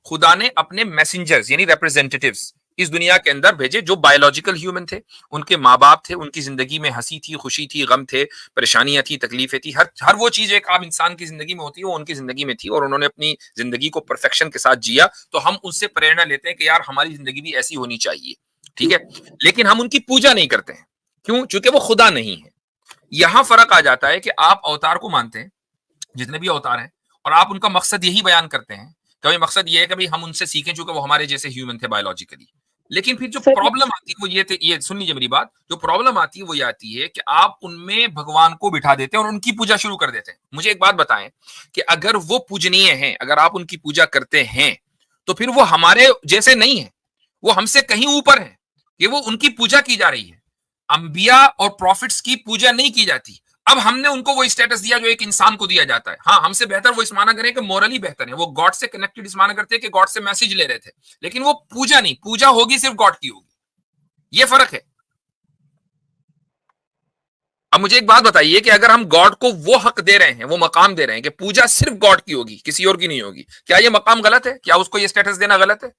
खुदा ने अपने मैसेंजर्स यानी रिप्रेजेंटेटिव्स इस दुनिया के अंदर भेजे, जो बायोलॉजिकल ह्यूमन थे। उनके माँ बाप थे, उनकी जिंदगी में हंसी थी, खुशी थी, गम थे, परेशानियां थी, तकलीफें थी, हर वो चीज एक आम इंसान की जिंदगी में होती है, वो उनकी जिंदगी में थी, और उन्होंने अपनी जिंदगी को परफेक्शन के साथ जिया। तो हम उससे प्रेरणा लेते हैं कि यार हमारी जिंदगी भी ऐसी होनी चाहिए, ठीक है। लेकिन हम उनकी पूजा नहीं करते हैं, क्यों? क्योंकि वो खुदा नहीं है। यहां फर्क आ जाता है कि आप अवतार को मानते हैं, जितने भी अवतार हैं, और आप उनका मकसद यही बयान करते हैं कभी मकसद ये है कि भाई हम उनसे सीखें चूंकि वो हमारे जैसे ह्यूमन थे बायोलॉजिकली। लेकिन फिर जो सर प्रॉब्लम आती है वो ये सुन लीजिए मेरी बात, जो प्रॉब्लम आती है वो ये आती है कि आप उनमें भगवान को बिठा देते हैं और उनकी पूजा शुरू कर देते हैं। मुझे एक बात बताएं कि अगर वो पूजनीय हैं, अगर आप उनकी पूजा करते हैं, तो फिर वो हमारे जैसे नहीं है, वो हमसे कहीं ऊपर है कि वो उनकी पूजा की जा रही है। अंबिया और प्रॉफिट्स की पूजा नहीं की जाती। अब हमने उनको वो स्टेटस दिया जो एक इंसान को दिया जाता है। हाँ, हमसे बेहतर वो इस माना करें कि मोरली बेहतर है, वो गॉड से कनेक्टेड इस माना करते हैं कि गॉड से मैसेज ले रहे थे, लेकिन वो पूजा नहीं, पूजा होगी सिर्फ गॉड की होगी। ये फर्क है। अब मुझे एक बात बताइए कि अगर हम गॉड को वो हक दे रहे हैं, वो मकाम दे रहे हैं कि पूजा सिर्फ गॉड की होगी, किसी और की नहीं होगी, क्या ये मकाम गलत है? क्या उसको ये स्टेटस देना गलत है?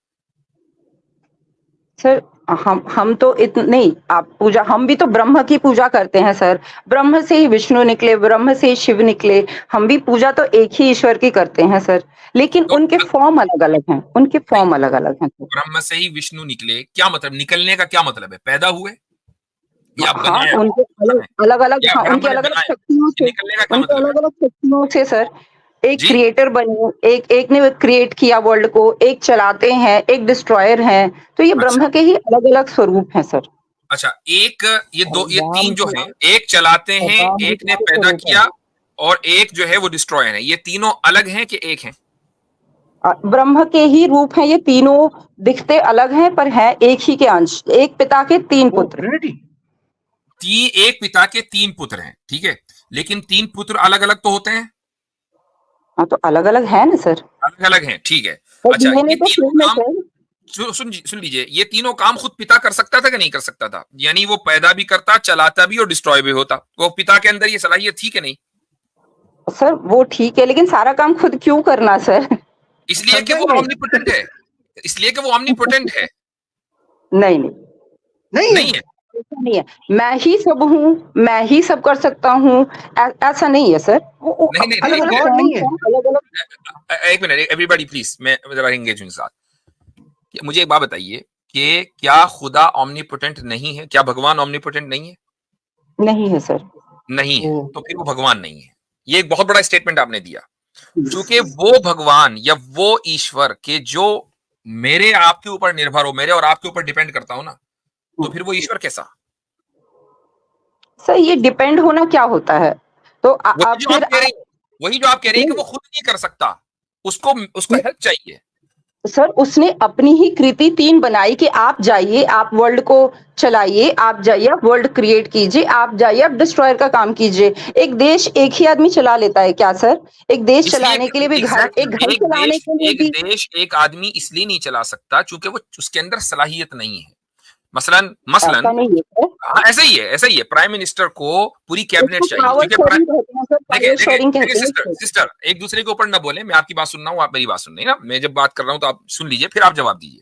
सर हम तो नहीं, आप पूजा, हम भी तो ब्रह्म की पूजा करते हैं सर। ब्रह्म से ही विष्णु निकले, ब्रह्म से ही शिव निकले। हम भी पूजा तो एक ही ईश्वर की करते हैं सर, लेकिन तो उनके फॉर्म अलग अलग हैं, उनके फॉर्म अलग अलग हैं सर। ब्रह्म से ही विष्णु निकले, क्या मतलब? निकलने का क्या मतलब है? पैदा हुए या हाँ, बनाया? उनके अलग अलग, या हाँ, ब्रह्म उनकी ने अलग अलग बनाया? शक्तियों से, निकलने का क्या उनके मतलब है? अलग अलग शक्तियों से सर। एक जी, क्रिएटर बने, एक ने क्रिएट किया वर्ल्ड को, एक चलाते हैं, एक डिस्ट्रॉयर हैं। तो ये अच्छा ब्रह्म के ही अलग अलग स्वरूप हैं सर। अच्छा, एक ये राम तीन जो के है, एक चलाते हैं, राम भी एक ने चार पैदा स्वरूप है। किया, और एक जो है वो डिस्ट्रॉयर है। ये तीनों अलग हैं कि एक हैं? ब्रह्म के ही रूप हैं ये तीनों, दिखते अलग हैं पर हैं एक ही के अंश, एक पिता के तीन ओ पुत्र। ट्रिनिटी। एक पिता के तीन पुत्र हैं, ठीक है, लेकिन तीन पुत्र अलग अलग तो होते हैं, हाँ, तो अलग अलग है ना सर। अलग अलग हैं, ठीक है। और अच्छा, डीएनए ये तो तीनों सेम है काम सर। सुन लीजिए, ये तीनों काम खुद पिता कर सकता था कि नहीं कर सकता था? यानी वो पैदा भी करता, चलाता भी और डिस्ट्रॉय भी होता। वो पिता के अंदर ये सलाहियत थी कि नहीं? सर वो ठीक है, लेकिन सारा काम खुद क्यों करना सर? इसलिए थक कि वो जाएंगे। ऑमनीपोटेंट है, इसलिए कि वो ऑमनीपोटेंट है। नहीं नहीं, नहीं है। नहीं है? ऐसा नहीं है। मैं ही सब हूँ, मैं ही सब कर सकता हूँ, ऐसा नहीं है सर। वो नहीं नहीं अलग नहीं, अलग नहीं, गॉड नहीं फॉर्म्स है। हैं, अलग अलग। एक मिनट, एवरीबॉडी प्लीज, मैं जरा एंगेज हूं इस साथ। मुझे एक बात बताइए कि क्या खुदा ऑमनीपोटेंट नहीं है? क्या भगवान ऑमनीपोटेंट नहीं है? नहीं है सर। नहीं है, ओ तो फिर वो भगवान नहीं है। ये एक बहुत बड़ा स्टेटमेंट आपने दिया। चूंकि वो भगवान या वो ईश्वर के जो मेरे आपके ऊपर निर्भर हो, मेरे और आपके ऊपर डिपेंड करता हो ना, तो फिर वो ईश्वर कैसा? सर ये डिपेंड होना क्या होता है? तो वही आप जो आप फिर कह रही वही जो आप कह रही हैं कि वो खुद नहीं कर सकता, उसको उसको हेल्प चाहिए। सर उसने अपनी ही कृति 3 बनाई कि आप जाइए, आप वर्ल्ड को चलाइए, आप जाइए, आप वर्ल्ड क्रिएट कीजिए, आप जाइए, आप डिस्ट्रॉयर का काम कीजिए। एक देश एक ही आदमी चला लेता है क्या सर? एक देश इसलिए चलाने के लिए भी एग्जैक्टली, एक घर चलाने के लिए भी। एक देश एक आदमी इसलिए नहीं चला सकता क्योंकि वो उसके अंदर सलाहियत नहीं है। मसलन ऐसा मसलन नहीं है सर। हाँ, ऐसा ही है। प्राइम मिनिस्टर को पूरी कैबिनेट उसको चाहिए पावर क्योंकि शेयरिंग कहते हैं सर, देखिए पावर देखिए शेयरिंग देखिए कहते हैं सिस्टर इसको। सिस्टर, एक दूसरे के ऊपर ना बोले। मैं आपकी बात सुन रहा हूँ, आप मेरी बात सुन रही हैं ना। मैं जब बात कर रहा हूँ तो आप सुन लीजिए, फिर आप जवाब दीजिए।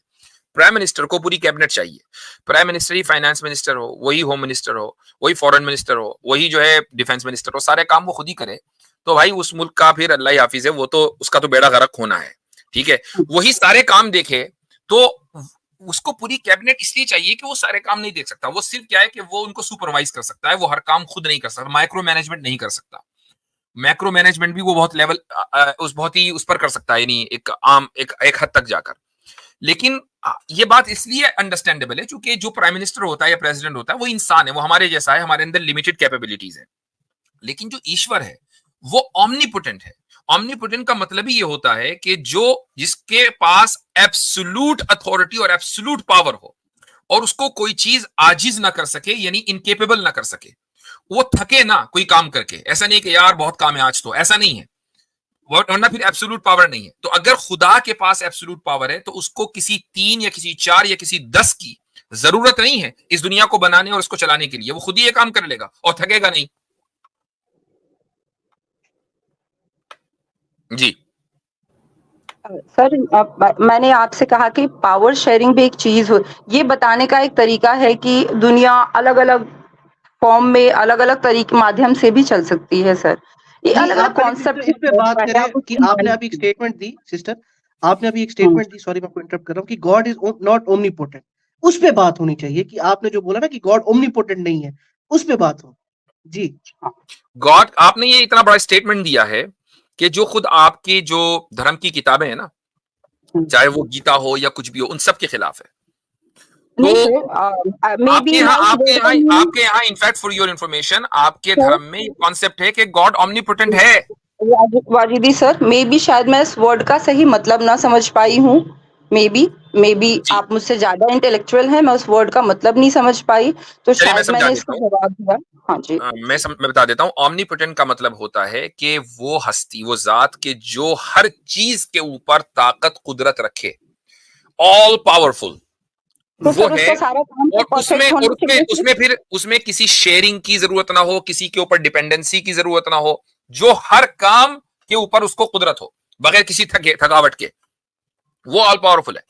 प्राइम मिनिस्टर को पूरी कैबिनेट चाहिए। प्राइम मिनिस्टर ही फाइनेंस मिनिस्टर हो, वही होम मिनिस्टर हो, वही फॉरेन मिनिस्टर हो, वही जो है डिफेंस मिनिस्टर हो, सारे काम वो खुद ही करे, तो भाई उस मुल्क का फिर अल्लाह ही हाफिज है, वो तो उसका तो बेड़ा गर्क होना है, ठीक है। वही सारे काम देखे तो उसको पूरी कैबिनेट इसलिए चाहिए कि वो सारे काम नहीं देख सकता। वो सिर्फ क्या है कि वो उनको सुपरवाइज कर सकता है, वो हर काम खुद नहीं कर सकता, माइक्रो मैनेजमेंट नहीं कर सकता। मैक्रो मैनेजमेंट भी वो बहुत लेवल उस बहुत ही उस पर कर सकता है, यानी एक आम एक हद तक जाकर। लेकिन ये बात इसलिए अंडरस्टैंडेबल है क्योंकि जो प्राइम मिनिस्टर होता है या प्रेसिडेंट होता है वो इंसान है, वो हमारे जैसा है, हमारे अंदर लिमिटेड कैपेबिलिटीज है। लेकिन जो ईश्वर है वो ऑमनीपोटेंट है। ऑमनीपोटेंट का मतलब ही ये होता है कि जो जिसके पास एब्सोल्यूट अथॉरिटी और एब्सोल्यूट पावर हो और उसको कोई चीज आजिज ना कर सके, यानी इनकेपेबल ना कर सके, वो थके ना कोई काम करके। ऐसा नहीं कि यार बहुत काम है आज, तो ऐसा नहीं है, वरना फिर एब्सोल्यूट पावर नहीं है। तो अगर खुदा के पास एब्सोल्यूट पावर है तो उसको किसी 3 या किसी 4 या किसी 10 की जरूरत नहीं है इस दुनिया को बनाने और इसको चलाने के लिए। वो खुद ही ये काम कर लेगा और थकेगा नहीं। जी सर मैंने आपसे कहा कि पावर शेयरिंग भी एक चीज हो, ये बताने का एक तरीका है कि दुनिया अलग अलग फॉर्म में, अलग अलग तरीके माध्यम से भी चल सकती है सर। ये नहीं, अलग आप अलग पहले कॉन्सेप्ट सिस्टर इस पे बात करें कि आपने अभी एक स्टेटमेंट दी सिस्टर, आपने अभी एक स्टेटमेंट दी, सॉरी मैं आपको इंटरप्ट कर रहा हूँ, कि गॉड इज नॉट ओमनीपोटेंट। उस पे बात होनी चाहिए कि आपने जो बोला ना कि गॉड ओमनीपोटेंट नहीं है, उस पे बात हो। जी गॉड, आपने ये इतना बड़ा स्टेटमेंट दिया है कि जो खुद आपकी जो धर्म की किताबें हैं ना, चाहे वो गीता हो या कुछ भी हो, उन सब के खिलाफ है। नहीं तो सर, मे आपके बी यहाँ मैं आपके word का यहाँ meaning- आपके यहाँ इनफैक्ट फॉर योर इंफॉर्मेशन, आपके सर, धर्म में ये कॉन्सेप्ट है कि गॉड ऑमनीपोटेंट है। वाजिदी सर, मे बी शायद मैं इस वर्ड का सही मतलब ना समझ पाई हूँ। मे बी जी, आप मुझसे ज्यादा इंटेलेक्चुअल हैं, मैं उस वर्ड का मतलब नहीं समझ पाई, तो चलिए मैं शायद समझा मैंने देता इसका हूँ। जवाब दिया। हाँ जी। मैं बता देता हूँ। ऑमनीपोटेंट का मतलब होता है कि वो हस्ती, वो जात के जो हर चीज के ऊपर ताकत कुदरत रखे, ऑल पावरफुल तो वो सर है। उसका सारा काम तो और उसमें परफेक्ट और होना उसमें चाहिए सर। उसमें फिर उसमें किसी शेयरिंग की जरूरत ना हो, किसी के ऊपर डिपेंडेंसी की जरूरत ना हो, जो हर काम के ऊपर उसको कुदरत हो बगैर किसी थकावट के, वो ऑल पावरफुल है।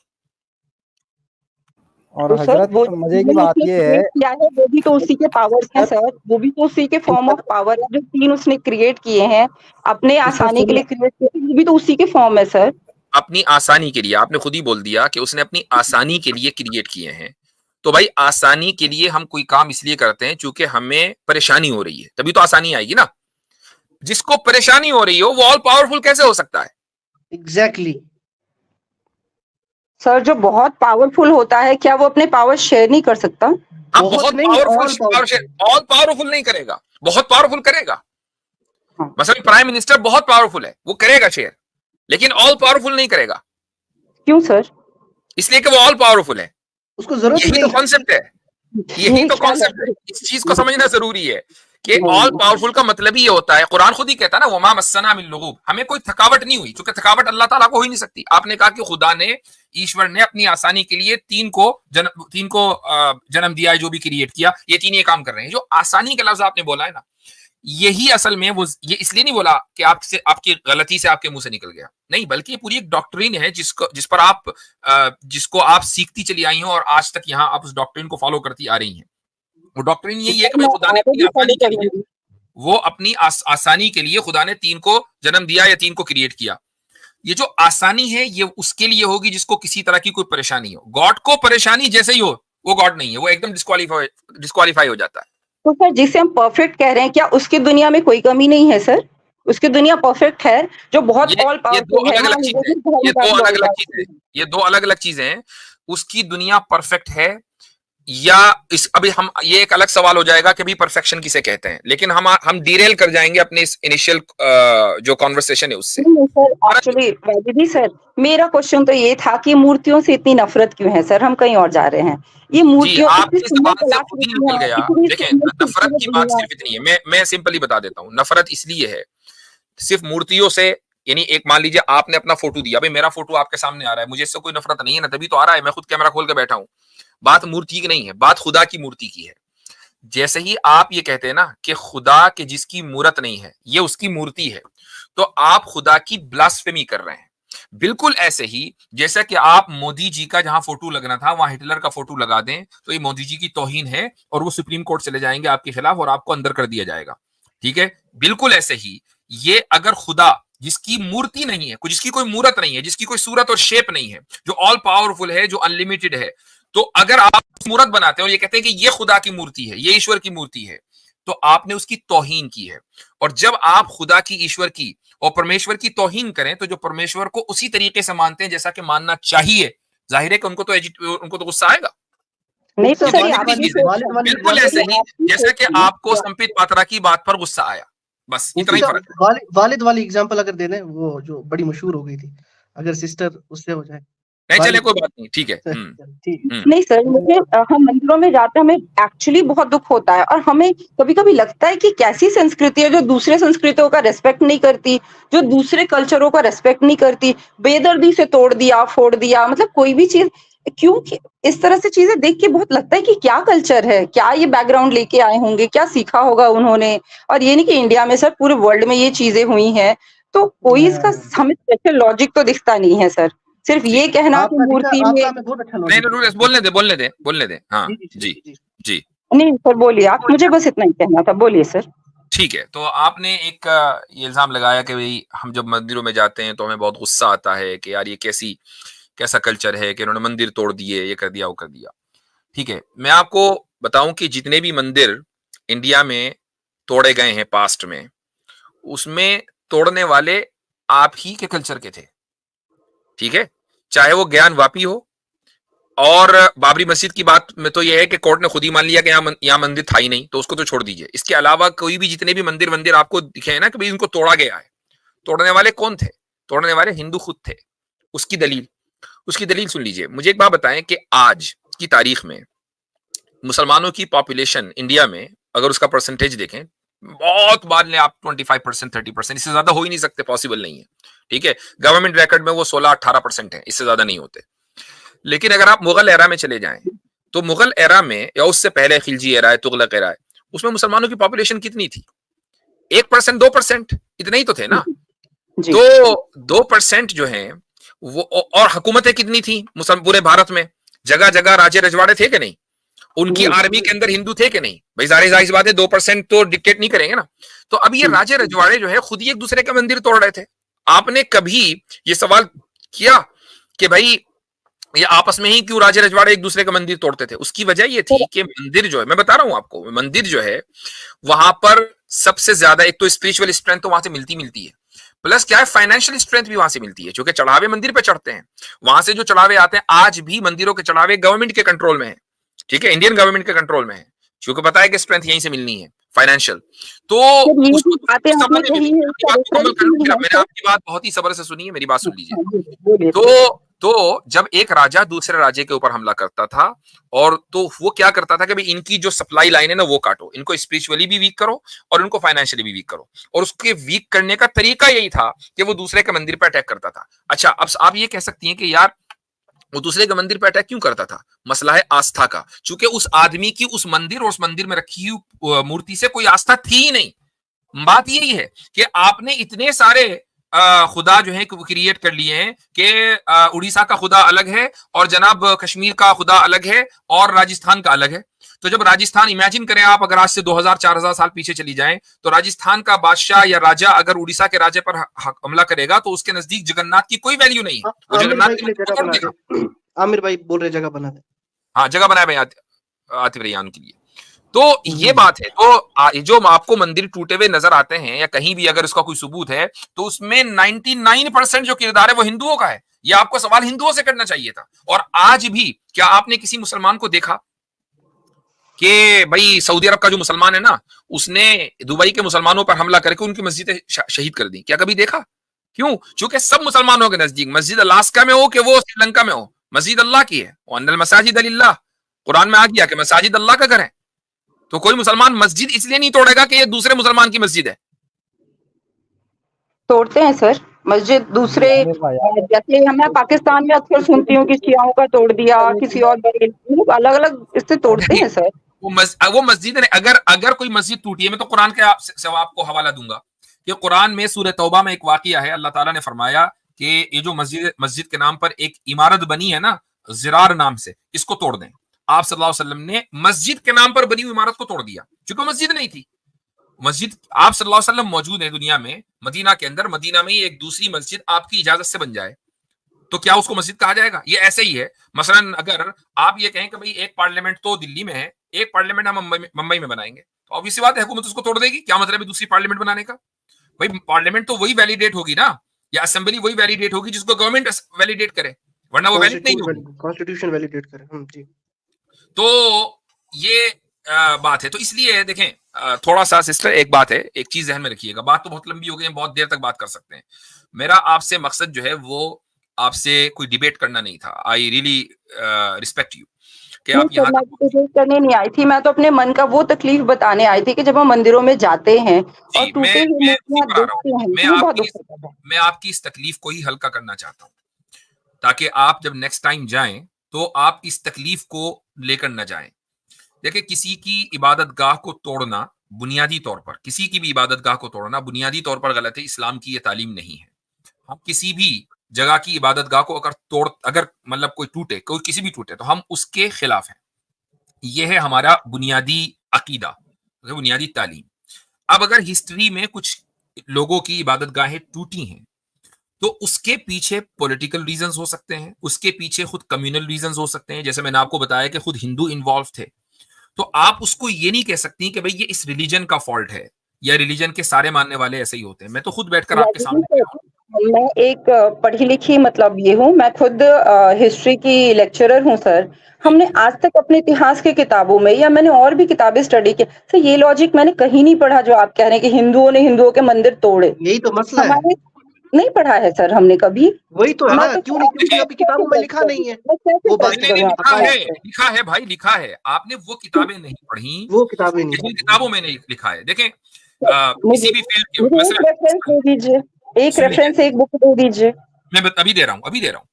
और तो सर हजरत वो मजे की जो बात उसने ये क्रिएट है, किया है वो भी तो उसी के पावर्स हैं सर, वो भी तो उसी के फॉर्म ऑफ पावर है। जो तीन उसने क्रिएट किए हैं अपने सिस्टर आसानी के लिए सुनिए, क्रिएट किए, वो भी तो उसी के फॉर्म है सर। अपनी आसानी के लिए, आपने खुद ही बोल दिया कि उसने अपनी आसानी के लिए क्रिएट किए हैं। तो भाई आसानी के लिए हम कोई काम इसलिए करते हैं क्योंकि हमें परेशानी हो रही है, तभी तो आसानी आएगी ना। जिसको परेशानी हो रही हो वो ऑल पावरफुल कैसे हो सकता है? एग्जैक्टली। सर जो बहुत पावरफुल होता है क्या वो अपने पावर शेयर नहीं कर सकता? हाँ, बहुत बहुत नहीं, ऑल पावरफुल। ऑल पावरफुल नहीं करेगा, बहुत पावरफुल करेगा। हाँ। मसलन प्राइम मिनिस्टर बहुत पावरफुल है, वो करेगा शेयर, लेकिन ऑल पावरफुल नहीं करेगा, क्यों सर? इसलिए कि वो ऑल पावरफुल है। उसको जरूरत ही यही तो नहीं है। कॉन्सेप्ट है, यही ये तो क्या कॉन्सेप्ट है। लग इस चीज को समझना जरूरी है कि ऑल नहीं, पावरफुल का मतलब ही ये होता है। कुरान खुद ही कहता है ना, वमा मस्सना मिन लुगूब, हमें कोई थकावट नहीं हुई, क्योंकि थकावट अल्लाह ताला को हो ही नहीं सकती। आपने कहा कि खुदा ने, ईश्वर ने अपनी आसानी के लिए तीन को जन्म दिया है, जो भी क्रिएट किया, ये तीन ये काम कर रहे हैं। जो आसानी का लफ्ज आपने बोला है ना, यही असल में वो, ये इसलिए नहीं बोला कि आपसे, आपकी गलती से आपके मुंह से निकल गया, नहीं, बल्कि ये पूरी एक डॉक्ट्रिन है जिस पर आप जिसको आप सीखती चली आई हो और आज तक यहाँ आप उस डॉक्ट्रिन को फॉलो करती आ रही हैं। वो डॉक्ट्रिन यही है कि सर भाई मैं खुदा ने आगे अपनी भी आसानी फॉलो के लिए, करूंगी। वो अपनी आसानी के लिए खुदा ने तीन को जन्म दिया या तीन को क्रिएट किया। ये जो आसानी है ये उसके लिए होगी जिसको किसी तरह की कोई परेशानी हो। गॉड को परेशानी जैसे ही हो, वो गॉड नहीं है, वो एकदम डिस्क्वालीफाई हो जाता है। तो सर जिसे हम परफेक्ट कह रहे हैं क्या उसकी दुनिया में कोई कमी नहीं है सर? उसकी दुनिया परफेक्ट है जो बहुत ऑल ये दो पावरफुल है। अलग अलग मान चीजें लीजिए हैं, धर्म ये का दो भी अलग ऑल अलग चीजें हैं, पावरफुल है। ये दो अलग अलग चीजें हैं। उसकी दुनिया परफेक्ट है, या इस अभी हम, ये एक अलग सवाल हो जाएगा कि भाई परफेक्शन किसे कहते हैं, लेकिन हम डिरेल कर जाएंगे अपने इस इनिशियल जो कॉन्वर्सेशन है उससे। नहीं सर, एक्चुअली वाजिदी सर, मेरा क्वेश्चन तो ये था कि मूर्तियों से इतनी नफरत क्यों है सर? हम कहीं और जा रहे हैं। ये जी, मूर्तियों इतनी आपकी सुंदर जबान से खुद ही कलाकृतियां, निकल गया। इतनी देखें, सुंदर नफरत खूबसूरत की बात दुनिया। सिर्फ इतनी है, मैं सिंपली बता देता हूँ। नफरत इसलिए है सिर्फ मूर्तियों से, यानी एक मान लीजिए आपने अपना फोटो दिया, भाई मेरा फोटो आपके सामने आ रहा है, मुझे इससे कोई नफरत नहीं है ना, तभी तो आ रहा है, मैं खुद कैमरा खोल के बैठा हूं। बात मूर्ति की नहीं है, बात खुदा की मूर्ति की है। जैसे ही आप ये कहते हैं ना कि खुदा के जिसकी मूरत नहीं है ये उसकी मूर्ति है, तो आप खुदा की ब्लास्फेमी कर रहे हैं। बिल्कुल ऐसे ही जैसा कि आप मोदी जी का जहां फोटो लगना था वहां हिटलर का फोटो लगा दें, तो ये मोदी जी की तौहीन है और वो सुप्रीम कोर्ट चले जाएंगे आपके खिलाफ और आपको अंदर कर दिया जाएगा। ठीक है, बिल्कुल ऐसे ही ये अगर खुदा जिसकी मूर्ति नहीं है, जिसकी कोई मूरत नहीं है, जिसकी कोई सूरत और शेप नहीं है, जो ऑल पावरफुल है, जो अनलिमिटेड है, तो अगर आप मूरत बनाते हैं और ये कहते हैं कि ये खुदा की मूर्ति है, ये ईश्वर की मूर्ति है, तो आपने उसकी तौहीन की है। और जब आप खुदा की, ईश्वर की और परमेश्वर की तौहीन करें, तो जो परमेश्वर को उसी तरीके से मानते हैं जैसा कि मानना चाहिए, जाहिर है कि उनको तो गुस्सा आएगा। नहीं तो ये सर तो ये सीधी आपकी चीज है। सोच है। बिल्कुल एग्जांपल ऐसे ये दें। ही आपकी जैसे सोच कि है ना। आपको संपित पात्रा की बात पर गुस्सा आया, बस इतना ही मुफ्ती फर्क है। साहब, वालिद वाली एग्जांपल अगर दे दें, वो जो बड़ी मशहूर हो गई थी, अगर सिस्टर उससे हो जाए। नहीं, चले वालिद। कोई बात नहीं, ठीक है। ठीक है। नहीं सर, मुझे हम मंदिरों में जाते हैं, हमें एक्चुअली बहुत दुख होता है और हमें कभी-कभी लगता है कि कैसी संस्कृति है जो दूसरे संस्कृतियों का रिस्पेक्ट नहीं करती, जो दूसरे कल्चरों का रिस्पेक्ट नहीं करती, बेदर्दी से तोड़ दिया, फोड़ दिया, मतलब कोई भी चीज़ क्यों कि इस तरह से चीज़ें देख के बहुत लगता है कि क्या कल्चर है, क्या ये बैकग्राउंड लेके आए होंगे, क्या सीखा होगा उन्होंने। और ये नहीं कि इंडिया में सर, पूरे वर्ल्ड में ये चीज़ें हुई हैं, तो कोई इसका हमें स्पेशल लॉजिक तो दिखता नहीं है सर। सिर्फ जी, ये कहना कि मूर्ति में आपका हमें बहुत अच्छा नहीं, लॉजिक नहीं, बोलने दे, हाँ, जी जी जी, जी। जी, नहीं सर बोलिए आप, मुझे बस इतना ही कहना था, बोलिए सर। ठीक है। तो आपने एक ये इल्जाम लगाया कि भाई हम जब मंदिरों में जाते हैं तो हमें बहुत गुस्सा आता है कि यार ये कैसा कल्चर है कि इन्होंने मंदिर तोड़ दिए, ये कर दिया, वो कर दिया। ठीक है, मैं आपको बताऊं कि जितने भी मंदिर इंडिया में तोड़े गए हैं पास्ट में, उसमें तोड़ने वाले आप ही के कल्चर के थे। ठीक है, चाहे वो ज्ञान वापी हो, और बाबरी मस्जिद की बात में तो यह है कि कोर्ट ने खुद ही मान लिया कि यहाँ मंदिर था ही नहीं, तो उसको तो छोड़ दीजिए। इसके अलावा कोई भी जितने भी मंदिर आपको दिखे हैं ना कि भाई इनको तोड़ा गया है, तोड़ने वाले कौन थे? तोड़ने वाले हिंदू खुद थे। उसकी दलील सुन लीजिए। मुझे एक बात बताएं कि आज की तारीख में मुसलमानों की पॉपुलेशन इंडिया में अगर उसका परसेंटेज देखें, बहुत बाद में आप 25%, 30%, इससे ज्यादा हो ही नहीं सकते, पॉसिबल नहीं है। ठीक है, गवर्नमेंट रिकॉर्ड में वो 16-18% है, इससे ज्यादा नहीं होते। लेकिन अगर आप मुगल एरा में चले जाएं, तो मुगल एरा में या उससे पहले खिलजी एरा है, तुगलक एरा है, उसमें मुसलमानों की पॉपुलेशन कितनी थी? 1%, 2%, इतने ही तो थे ना। तो 2% जो है वो, और हुकूमतें कितनी थी पूरे भारत में? जगह जगह राजे रजवाड़े थे कि नहीं? उनकी आर्मी के अंदर हिंदू थे कि नहीं? भाई जाहिर बात है 2% तो डिक्टेट नहीं करेंगे ना। तो अब ये राजे रजवाड़े जो है खुद ही एक दूसरे के मंदिर तोड़ रहे थे। आपने कभी ये सवाल किया कि भाई ये आपस में ही क्यों राजे रजवाड़े एक दूसरे का मंदिर तोड़ते थे? उसकी वजह ये थी कि मंदिर जो है, मैं बता रहा हूं आपको, मंदिर जो है वहां पर सबसे ज्यादा एक तो स्पिरिचुअल स्ट्रेंथ तो वहां से मिलती है, प्लस क्या है, फाइनेंशियल स्ट्रेंथ भी वहां से मिलती है, क्योंकि चढ़ावे मंदिर पे चढ़ते हैं। वहां से जो चढ़ावे आते हैं, आज भी मंदिरों के चढ़ावे गवर्नमेंट के कंट्रोल में है। ठीक है, इंडियन गवर्नमेंट के कंट्रोल में है, क्योंकि पता है कि स्ट्रेंथ यहीं से मिलनी है, फाइनेंशियल। तो मैंने आपकी बात बहुत ही सब्र से सुनी है, मेरी बात सुन लीजिए। तो जब एक राजा दूसरे राजे के ऊपर हमला करता था, और तो वो क्या करता था कि भाई इनकी जो सप्लाई लाइन है ना वो काटो, इनको स्पिरिचुअली भी वीक करो और इनको फाइनेंशियली भी वीक करो। और उसके वीक करने का तरीका यही था कि वो दूसरे के मंदिर पर अटैक करता था। अच्छा, अब आप ये कह सकती हैं कि यार वो दूसरे के मंदिर पर अटैक क्यों करता था? मसला है आस्था का, क्योंकि उस आदमी की उस मंदिर और उस मंदिर में रखी हुई मूर्ति से कोई आस्था थी ही नहीं। बात यही है कि आपने इतने सारे खुदा जो है क्रिएट कर लिए हैं कि उड़ीसा का खुदा अलग है, और जनाब कश्मीर का खुदा अलग है, और राजस्थान का अलग है। तो जब राजस्थान, इमेजिन करें आप, अगर आज से 2000-4000 साल पीछे चली जाएं, तो राजस्थान का बादशाह या राजा अगर उड़ीसा के राजे पर हमला करेगा, तो उसके नजदीक जगन्नाथ की कोई वैल्यू नहीं है। वो जगन्नाथ आमिर भाई बोल रहे जगह बना दे। हाँ, जगह बनाए भाई आतिफ रैयान के लिए। तो ये बात है। तो जो आपको मंदिर टूटे हुए नजर आते हैं या कहीं भी अगर उसका कोई सबूत है, तो उसमें 99% जो किरदार है वो हिंदुओं का है। ये आपको सवाल हिंदुओं से करना चाहिए था। और आज भी क्या आपने किसी मुसलमान को देखा कि भाई सऊदी अरब का जो मुसलमान है ना, उसने दुबई के मुसलमानों पर हमला करके उनकी मस्जिदें शहीद कर दी? क्या कभी देखा? क्यों? क्योंकि सब मुसलमानों के नजदीक, मस्जिद अलास्का में हो कि वो श्रीलंका में हो, मस्जिद अल्लाह की है। वन्नल मसाजिद लिल्लाह, कुरान में आ गया कि मसाजिद अल्लाह का घर है। तो कोई मुसलमान मस्जिद इसलिए नहीं तोड़ेगा कि ये दूसरे मुसलमान की मस्जिद है। तोड़ते हैं सर मस्जिद दूसरे, जैसे मैं पाकिस्तान में अक्सर सुनती हूँ कि शियाओं का तोड़ दिया, किसी और अलग अलग इससे तोड़ते हैं सर। वो मस्जिद नहीं, अगर कोई मस्जिद टूटी है, मैं तो कुरान के से आपको हवाला दूंगा कि कुरान में सूरह तौबा में एक वाकया है। अल्लाह ताला ने फरमाया कि ये जो मस्जिद के नाम पर एक इमारत बनी है ना, जिरार नाम से, इसको तोड़ दें। आप सल्लल्लाहु अलैहि वसल्लम ने मस्जिद के नाम पर बनी हुई इमारत को तोड़ दिया, क्योंकि मस्जिद नहीं थी। मस्जिद, आप सल्लल्लाहु अलैहि वसल्लम मौजूद है दुनिया में, मदीना के अंदर, मदीना में ही एक दूसरी मस्जिद आपकी इजाजत से बन जाए, तो क्या उसको मस्जिद कहा जाएगा? ये ऐसे ही है। मसलन अगर आप ये कहें कि भाई एक पार्लियामेंट तो दिल्ली में है, एक पार्लियामेंट हम मुंबई में बनाएंगे, तो ऑब्वियस सी बात है हुकूमत उसको तोड़ देगी। क्या मतलब है दूसरी पार्लियामेंट बनाने का? भाई पार्लियामेंट तो वही वैलिडेट होगी ना, या असेंबली वही वैलिडेट होगी जिसको गवर्नमेंट वैलिडेट करे, वरना वो वैलिड नहीं होगी, कॉन्स्टिट्यूशन वैलिडेट करे। जी। तो ये बात है। तो इसलिए देखें, थोड़ा सा सिस्टर एक बात है, एक चीज ध्यान में रखिएगा। बात तो बहुत लंबी हो गई है, बहुत देर तक बात कर सकते हैं। मेरा आपसे मकसद जो है वो आपसे कोई डिबेट करना नहीं था। आई रियली रिस्पेक्ट यू कि आप यहाँ करने नहीं आई थी, मैं तो अपने मन का वो तकलीफ बताने आई थी कि जब हम मंदिरों में जाते हैं और टूटे हुए मैं आपकी इस तकलीफ को ही हल्का करना चाहता हूँ, ताकि आप जब नेक्स्ट टाइम जाएं तो आप इस तकलीफ को लेकर न जाएं। देखिए, किसी की इबादत गाह को तोड़ना बुनियादी तौर पर, किसी की भी इबादत गाह को तोड़ना बुनियादी तौर पर गलत है। इस्लाम की ये तालीम नहीं है। हम किसी भी जगह की इबादत गाह को अगर मतलब कोई टूटे, कोई किसी भी टूटे, तो हम उसके खिलाफ हैं। यह है हमारा बुनियादी अकीदा, बुनियादी तालीम। अब अगर हिस्ट्री में कुछ लोगों की इबादत गाहें टूटी हैं, तो उसके पीछे पॉलिटिकल रीजंस हो सकते हैं, उसके पीछे खुद कम्युनल रीजंस हो सकते हैं। जैसे मैंने आपको बताया कि खुद हिंदू इन्वॉल्व थे, तो आप उसको ये नहीं कह सकती कि भाई ये इस रिलीजन का फॉल्ट है या रिलीजन के सारे मानने वाले ऐसे ही होते हैं। मैं तो खुद बैठकर आपके सामने मैं एक पढ़ी लिखी मतलब ये हूँ, मैं खुद हिस्ट्री की लेक्चरर हूँ सर। हमने आज तक अपने इतिहास की किताबों में या मैंने और भी किताबें स्टडी की, सर ये लॉजिक मैंने कहीं नहीं पढ़ा जो आप कह रहे हैं कि हिंदुओं ने हिंदुओं के मंदिर तोड़े। यही तो मसला है। हमारे नहीं पढ़ा है सर हमने कभी। वही तो है मैं ना, तो क्यों नहीं? क्योंकि देखिए आपकी किताबों में लिखा नहीं है। मैं कैसे वो जज बात नहीं नहीं, करूँ लिखा आपको? है, लिखा है भाई, लिखा है। आपने वो किताबें नहीं पढ़ी, वो किताबें नहीं जिन पढ़ी। किताबों में नहीं लिखा है। देखें मुझे किसी भी फील्ड के मुझे वैसे एक रेफरेंस दे दीजिए, एक सुन लीजिए, रेफरेंस, एक बुक दे दीजिए। अभी दे रहा हूँ, अभी दे रहा हूँ।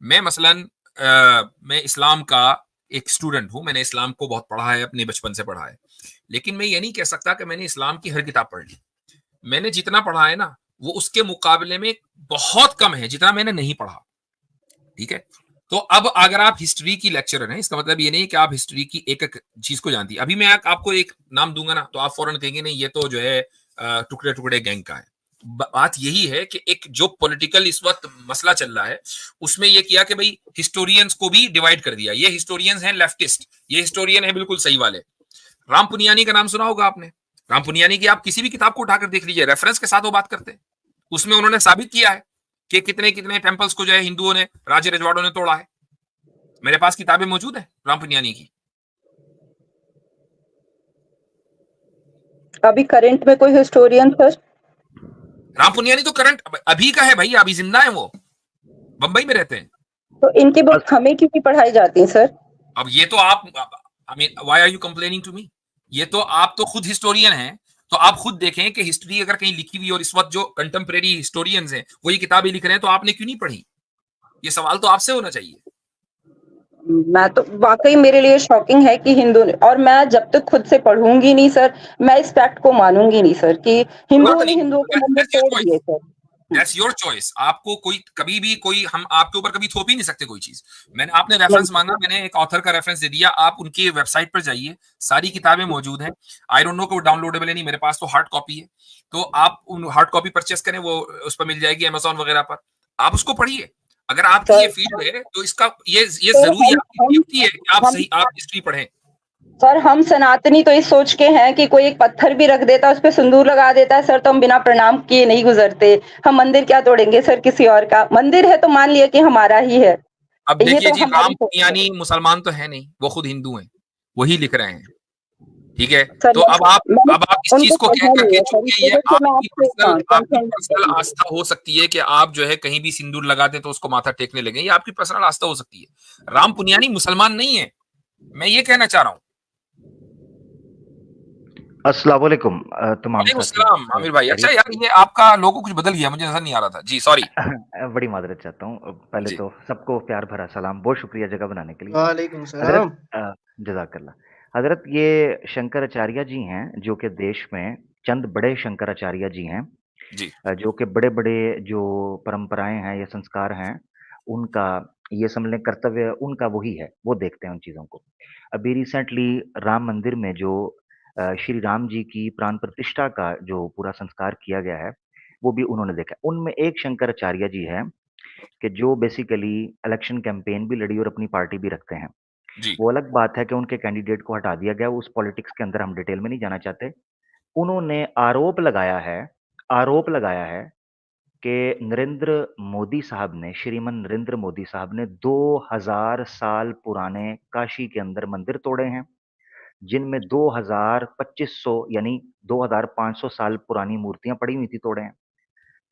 मैं मसलन मैं इस्लाम का एक स्टूडेंट हूँ, मैंने इस्लाम को बहुत पढ़ा है, अपने बचपन से पढ़ा है, लेकिन मैं ये नहीं कह सकता कि मैंने इस्लाम की हर किताब पढ़ ली। मैंने जितना पढ़ा है ना, वो उसके मुकाबले में बहुत कम है जितना मैंने नहीं पढ़ा। ठीक है, तो अब अगर आप हिस्ट्री की लेक्चरर हैं, इसका मतलब ये नहीं कि आप हिस्ट्री की एक एक चीज को जानती है। अभी मैं आपको एक नाम दूंगा ना, तो आप फौरन कहेंगे नहीं ये तो जो है टुकड़े टुकड़े गैंग का है। बात यही है कि एक जो पॉलिटिकल इस वक्त मसला चल रहा है, उसमें ये किया कि भाई हिस्टोरियंस को भी डिवाइड कर दिया। ये हिस्टोरियंस हैं लेफ्टिस्ट, ये हिस्टोरियन है बिल्कुल सही वाले। राम पुनियानी का नाम सुना होगा आपने। राम पुनियानी की आप किसी भी किताब को उठाकर देख लीजिए, रेफरेंस के साथ वो बात करते हैं। उसमें उन्होंने साबित किया है कि कितने कितने टेम्पल्स को जो है हिंदुओं ने, राजे रजवाड़ों ने तोड़ा है। मेरे पास किताबें मौजूद है राम पुनियानी की। अभी करंट में कोई हिस्टोरियन सर? राम पुनियानी तो करंट अभी का है भाई, अभी जिंदा है, वो बंबई में रहते हैं। तो इनकी बुक हमें क्यों नहीं पढ़ाई जाती सर? अब ये तो आप, I mean why are you complaining to me? ये तो आप तो खुद हिस्टोरियन हैं, तो आप खुद देखें कि हिस्ट्री अगर कहीं लिखी हुई और इस वक्त जो कंटेम्प्रेरी हिस्टोरियंस हैं वो ये किताबें लिख रहे हैं, तो आपने क्यों नहीं पढ़ी? ये सवाल तो आपसे होना चाहिए। मैं तो वाकई मेरे लिए शॉकिंग है कि हिंदू ने, और मैं जब तक खुद से पढ़ूंगी नहीं सर, मैं इस फैक्ट को मानूंगी नहीं सर कि हिंदुओं ने हिंदुओं के मंदिर तोड़ दिए सर। That's your choice. आपको कोई कभी भी कोई, हम आपके ऊपर कभी थोप ही नहीं सकते कोई चीज। मैंने, आपने रेफरेंस मांगा, मैंने एक ऑथर का रेफरेंस दे दिया, आप उनकी वेबसाइट पर जाइए, सारी किताबें मौजूद हैं। आई डोंट नो कि वो डाउनलोडेबल है नहीं, मेरे पास तो हार्ड कॉपी है, तो आप उन हार्ड कॉपी परचेस करें, वो उस पर मिल जाएगी अमेजोन वगैरह पर, आप उसको पढ़िए। अगर आपकी ये सर फील्ड है तो इसका ये तो जरूरी आपकी हम ड्यूटी है कि आप हम सही, आप हिस्ट्री पढ़ें। सर हम सनातनी तो इस सोच के हैं कि कोई एक पत्थर भी रख देता, उस पे सिंदूर लगा देता है सर, तो हम बिना प्रणाम किए नहीं गुजरते। हम मंदिर क्या तोड़ेंगे सर? किसी और का मंदिर है तो मान लिया कि हमारा ही है। अब ये देखिए तो जी, हमारी राम सोच है पुनियानी मुसलमान तो है नहीं, वो खुद हिंदू हैं, वही लिख रहे हैं। ठीक है, सर। तो मैंने अब आप इस चीज उनको को कह पढ़ा नहीं करके, है सर, चूंकि इस ये वजह से मैं आपसे आपकी कंसर्न पर्सनल करती हूँ। आस्था हो सकती है कि आप जो है कहीं भी सिंदूर लगा दें तो उसको माथा टेकने लगे, ये आपकी पर्सनल आस्था हो सकती है। राम पुनियानी मुसलमान नहीं है, मैं ये कहना चाह रहा हूँ। अस्सलाम वालेकुम तमाम वालेकुम साथी। सलाम आमिर भाई। अच्छा यार, ये आपका लोगो कुछ बदल गया, मुझे नजर नहीं आ रहा था जी, सॉरी। बड़ी मादरत चाहता हूँ। पहले जी तो सबको प्यार भरा सलाम, बहुत शुक्रिया जगह बनाने के लिए। वालेकुम हज़रत सलाम। जज़ाकल्लाह। हज़रत ये शंकराचार्य जी हैं, जो कि देश में चंद बड़े शंकराचार्य जी हैं, जी जो कि बड़े-बड़े जो परंपराएँ हैं या संस्कार हैं, उनका ये समझ लें कर्तव्य उनका वही है, वो देखते हैं उन चीज़ों को। अभी रिसेंटली राम मंदिर में जो श्री राम जी की प्राण प्रतिष्ठा का जो पूरा संस्कार किया गया है, वो भी उन्होंने देखा। उनमें एक शंकराचार्य जी हैं कि जो बेसिकली इलेक्शन कैंपेन भी लड़ी और अपनी पार्टी भी रखते हैं। जी वो अलग बात है कि उनके कैंडिडेट को हटा दिया गया, उस पॉलिटिक्स के अंदर हम डिटेल में नहीं जाना चाहते। उन्होंने आरोप लगाया है कि नरेंद्र मोदी साहब ने, श्रीमान नरेंद्र मोदी साहब ने 2000 साल पुराने काशी के अंदर मंदिर तोड़े हैं, जिनमें 2500 यानी 2500 साल पुरानी मूर्तियां पड़ी हुई थी, तोड़े हैं।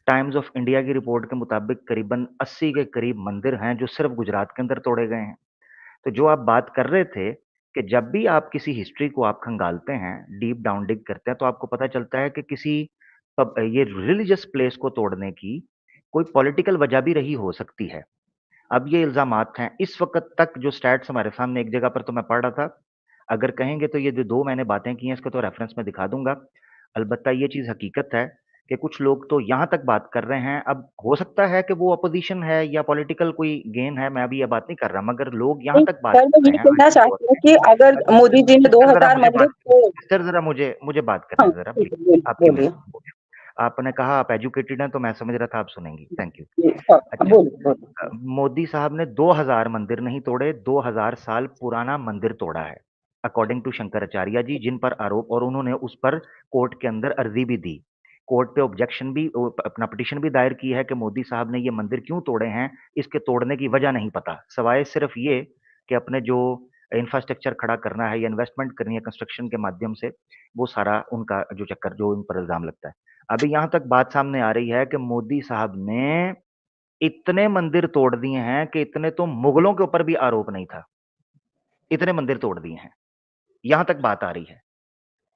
टाइम्स ऑफ इंडिया की रिपोर्ट के मुताबिक करीबन 80 के करीब मंदिर हैं जो सिर्फ गुजरात के अंदर तोड़े गए हैं। तो जो आप बात कर रहे थे कि जब भी आप किसी हिस्ट्री को आप खंगालते हैं, डीप डाउन डिग करते हैं, तो आपको पता चलता है कि किसी ये रिलीजियस प्लेस को तोड़ने की कोई पॉलिटिकल वजह भी रही हो सकती है। अब ये इल्ज़ामात हैं, इस वक़्त तक जो स्टैट्स हमारे सामने, एक जगह पर तो मैं पढ़ रहा था, अगर कहेंगे तो ये जो 2 मैंने बातें की हैं, इसको तो रेफ़रेंस में दिखा दूँगा। अलबत्ता ये चीज़ हकीकत है कि कुछ लोग तो यहाँ तक बात कर रहे हैं, अब हो सकता है कि वो अपोज़िशन है या पॉलिटिकल कोई गेन है, मैं अभी ये बात नहीं कर रहा, मगर लोग यहाँ नहीं तक बात सर, कर मैं रहे ये हैं आज कहना के दौर चाहती हूँ में। कि अगर मोदी जी ने सिस्टर ज़रा 2000 मुझे मंदिर बात तोड़। सिस्टर ज़रा मुझे बात हाँ करने ज़रा ठीक प्लीज़। है, आपकी बोलिए मर्ज़ी। बोलिए। आपने कहा आप एजुकेटेड हैं, तो मैं समझ रहा था आप सुनेंगी। Thank you. जी, हाँ, अच्छा, बोलिए बोलिए। मोदी साहब ने 2000 मंदिर नहीं तोड़े, 2000 साल पुराना मंदिर तोड़ा है, अकॉर्डिंग टू शंकराचार्य जी, जिन पर आरोप, और उन्होंने उस पर कोर्ट के अंदर अर्जी भी दी कोर्ट पे ऑब्जेक्शन भी, अपना पिटीशन भी दायर की है कि मोदी साहब ने ये मंदिर क्यों तोड़े हैं, इसके तोड़ने की वजह नहीं पता, सवाए सिर्फ ये कि अपने जो इंफ्रास्ट्रक्चर खड़ा करना है या इन्वेस्टमेंट करनी है कंस्ट्रक्शन के माध्यम से, वो सारा उनका जो चक्कर, जो इन पर इल्जाम लगता है। अभी यहाँ तक बात सामने आ रही है कि मोदी साहब ने इतने मंदिर तोड़ दिए हैं कि इतने तो मुगलों के ऊपर भी आरोप नहीं था, इतने मंदिर तोड़ दिए हैं, यहां तक बात आ रही है।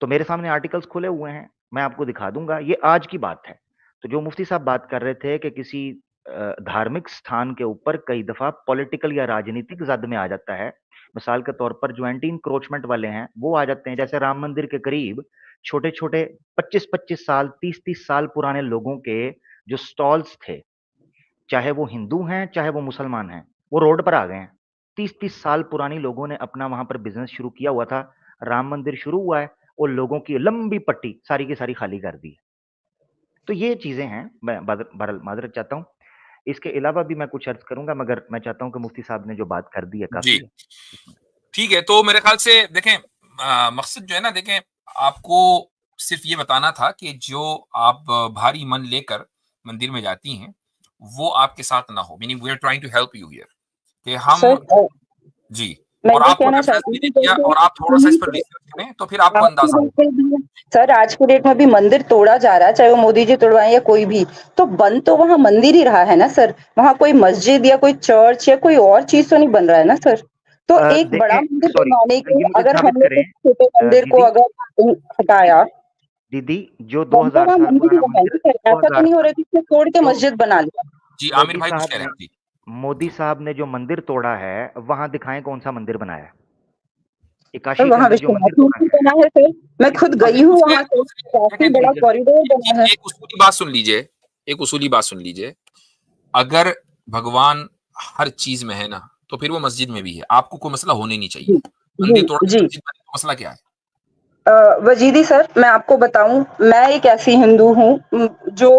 तो मेरे सामने आर्टिकल्स खुले हुए हैं, मैं आपको दिखा दूंगा, ये आज की बात है। तो जो मुफ्ती साहब बात कर रहे थे कि किसी धार्मिक स्थान के ऊपर कई दफा पॉलिटिकल या राजनीतिक जद में आ जाता है, मिसाल के तौर पर जो एंटी इंक्रोचमेंट वाले हैं वो आ जाते हैं, जैसे राम मंदिर के करीब छोटे छोटे 25-25 साल 30-30 साल पुराने लोगों के जो स्टॉल्स थे, चाहे वो हिंदू हैं चाहे वो मुसलमान हैं, वो रोड पर आ गए हैं। 30-30 साल पुरानी लोगों ने अपना वहां पर बिजनेस शुरू किया हुआ था, राम मंदिर शुरू हुआ है और लोगों की लंबी पट्टी सारी की सारी खाली कर दी है। तो ये चीजें हैं, मैं बहरहाल माजरत चाहता हूँ, इसके अलावा भी मैं कुछ अर्ज करूंगा, मगर मैं चाहता हूँ कि मुफ्ती साहब ने जो बात कर दी है काफी जी, है। ठीक है। तो मेरे ख्याल से देखें, मकसद जो है ना, देखें, आपको सिर्फ ये बताना था कि जो आप भारी मन लेकर मंदिर में जाती हैं, वो आपके साथ ना हो। Meaning we are trying to help you here कि हम सर जी, मैं और ये आपको कहना रेफरेंस चाहती भी दे हूँ दिया, और आप थोड़ा सा इस पर रिसर्च करें तो फिर आपको आज की अंदाजा डेट होगा। में भी सर, आज की डेट में भी मंदिर तोड़ा जा रहा है, चाहे वो मोदी जी तोड़वाएं या कोई भी, तो बन तो वहां मंदिर ही रहा है ना सर। वहां कोई मस्जिद या कोई चर्च या कोई और चीज तो नहीं बन रहा है ना सर। तो एक बड़ा देखें, मंदिर सॉरी, बनवाने के ये मुझे अगर साबित हमने करें, इस छोटे मंदिर को दीदी अगर हटाया, दीदी, जो बन तो 2000 वहां साल मंदिर ही पुराना रहा है मंदिर, ना सर। ऐसा तो 2000 नहीं हो साल, रहा कि उसको तोड़ के जो मस्जिद बना लिया। जी, आमिर मोदी भाई कुछ साहब कह रहे ने हैं। जी, मोदी साहब ने जो मंदिर तोड़ा है, वहां दिखाएं कौन सा मंदिर बनाया है, सर काशी के वहां अंदर जो मंदिर विश्वनाथ तोड़ा मंदिर गया है। बना है सर, मैं खुद अब गई फिर हूँ दूसरे वहां से, दूसरे काफी देखें, बड़ा कॉरिडोर बना है। एक उसूली बात सुन लीजिए, एक उसूली बात सुन लीजिए। अगर भगवान हर चीज में है ना, तो फिर वो मस्जिद में भी है। आपको कोई मसला होने नहीं चाहिए। जी मंदिर जी तोड़ के जी। मस्जिद बने तो मसला क्या है? वजीदी सर, मैं आपको बताऊं, मैं एक ऐसी हिंदू हूँ जो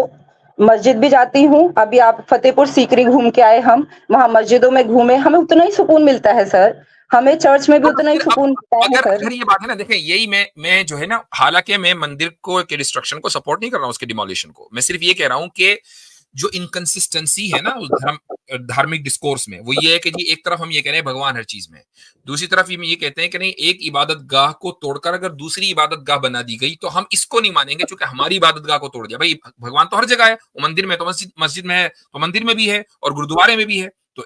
मस्जिद भी जाती हूँ। अभी आप फतेहपुर सीकरी घूम के आए, हम वहां मस्जिदों में घूमे, हमें उतना ही सुकून मिलता है सर। हमें चर्च में भी तो उतना ही फिर अब सुकून मिलता है अगर सर। अगर ये बात है ना, देखें, यही मैं जो है ना, हालांकि मैं मंदिर को के डिस्ट्रक्शन को सपोर्ट नहीं कर रहा हूँ, उसके डिमोलिशन को। मैं सिर्फ ये कह रहा हूँ कि जो इनकंसिस्टेंसी है ना उस धार्मिक डिस्कोर्स में, वो ये है कि जी एक तरफ हम ये कह रहे हैं भगवान हर चीज में है, दूसरी तरफ हम ये कहते हैं कि नहीं, एक इबादत गाह को तोड़कर अगर दूसरी इबादत गाह बना दी गई तो हम इसको नहीं मानेंगे, क्योंकि हमारी इबादत गाह को तोड़ दिया। भाई भगवान तो हर जगह है, वो मंदिर में तो मस्जिद में है, तो मंदिर में भी है और गुरुद्वारे में भी है। तो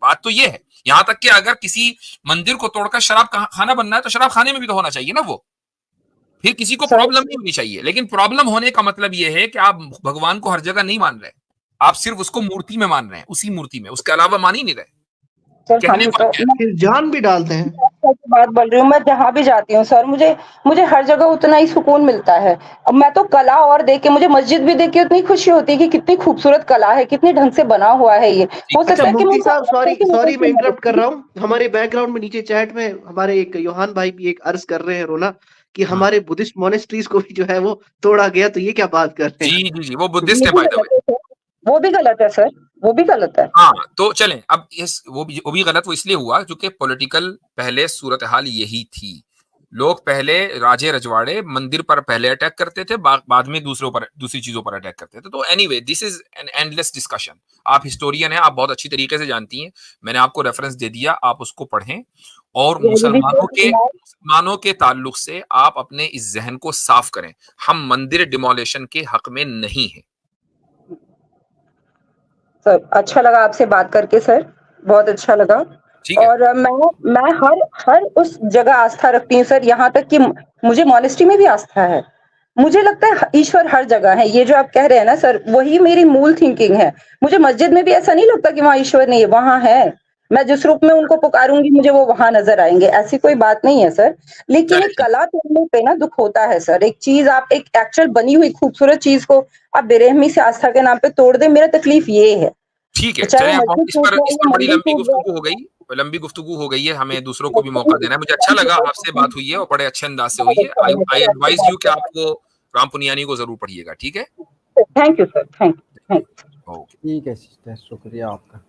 बात तो ये है, यहां तक कि अगर किसी मंदिर को तोड़कर शराब खाना बनना है तो शराब खाने में भी तो होना चाहिए ना वो, फिर किसी को सर प्रॉब्लम नहीं होनी चाहिए। लेकिन प्रॉब्लम होने का मतलब ये है कि आप भगवान को हर जगह नहीं मान रहे, आप सिर्फ उसको मूर्ति में मान रहे हैं, उसी मूर्ति में, उसके अलावा मान ही नहीं रहे। सर कहने हम को तो क्या है? फिर जान भी डालते हैं। सच बात बोल रही हूँ, मैं जहाँ भी जाती हूँ सर, मुझे मुझे हर जगह उतना ही सुकून मिलता है। अब मैं तो कला और देख के, मुझे मस्जिद भी देख के उतनी खुशी होती है कि कितनी खूबसूरत कला है, कितनी ढंग से बना हुआ है ये। हो अच्छा सकता है कि मैं मुफ्ती उसको साहब, अलग सॉरी करके सॉरी, मैं निकल के इंटरप्ट कर मस्जिद। रहा हूँ। हमारे बैकग्राउंड में नीचे चैट में हमारे एक योहान भाई भी एक अर्ज कर रहे हैं, रोना, कि हाँ, हमारे बुद्धिस्ट मोनेस्ट्रीज को भी जो है वो तोड़ा गया, तो ये क्या बात कर रहे जी हैं? जी जी, वो ये बुद्धिस्ट है भी बाय द वे। गलत है सर, वो भी गलत है सर, वो भी गलत है। हाँ, तो चलें, अब इस वो भी गलत वो इसलिए हुआ क्योंकि पॉलिटिकल पहले सूरत हाल यही थी। लोग पहले राजे रजवाड़े मंदिर पर पहले अटैक करते थे, बाद में दूसरी चीजों पर अटैक करते थे। तो anyway, this is an endless discussion. आप हिस्टोरियन हैं, आप बहुत अच्छी तरीके से जानती हैं। मैंने आपको रेफरेंस दे दिया, आप उसको पढ़ें। और ये भी सर, मुसलमानों के ताल्लुक से आप अपने इस जहन को साफ करें। हम मंदिर डिमोलेशन के हक में नहीं है। सर अच्छा लगा आपसे बात करके सर, बहुत अच्छा लगा। ठीक है। और मैं हर हर उस जगह आस्था रखती हूँ सर, यहाँ तक कि मुझे मॉनेस्ट्री में भी आस्था है। मुझे लगता है ईश्वर हर जगह है, ये जो आप कह रहे हैं ना सर, वही मेरी मूल थिंकिंग है। मुझे मस्जिद में भी ऐसा नहीं लगता कि वहां ईश्वर नहीं है, वहां है। मैं जिस रूप में उनको पुकारूंगी मुझे वो वहां नजर आएंगे, ऐसी कोई बात नहीं है सर। लेकिन चले, एक कला तोड़ने पे ना दुख होता है सर। एक चीज, आप एक एक्चुअल बनी हुई खूबसूरत चीज को आप बेरहमी से आस्था के नाम पे तोड़ दे, मेरा तकलीफ ये है। ठीक है, चाहे चलें। वो अब मस्जिद इस टूट पर जाए इस या पर बड़ी मंदिर लंबी टूट गुफ्तगू हो जाए। गई, लंबी गुफ्तगू हो गई है, हमें दूसरों को भी मौका देना है। मुझे अच्छा लगा आपसे बात हुई है और बड़े अच्छे अंदाज से हुई है। आई आई एडवाइज यू कि आप वो राम पुनियानी को जरूर पढ़िएगा। ठीक है। Thank you sir, thank you. Okay. ठीक है सिस्टर, शुक्रिया आपका।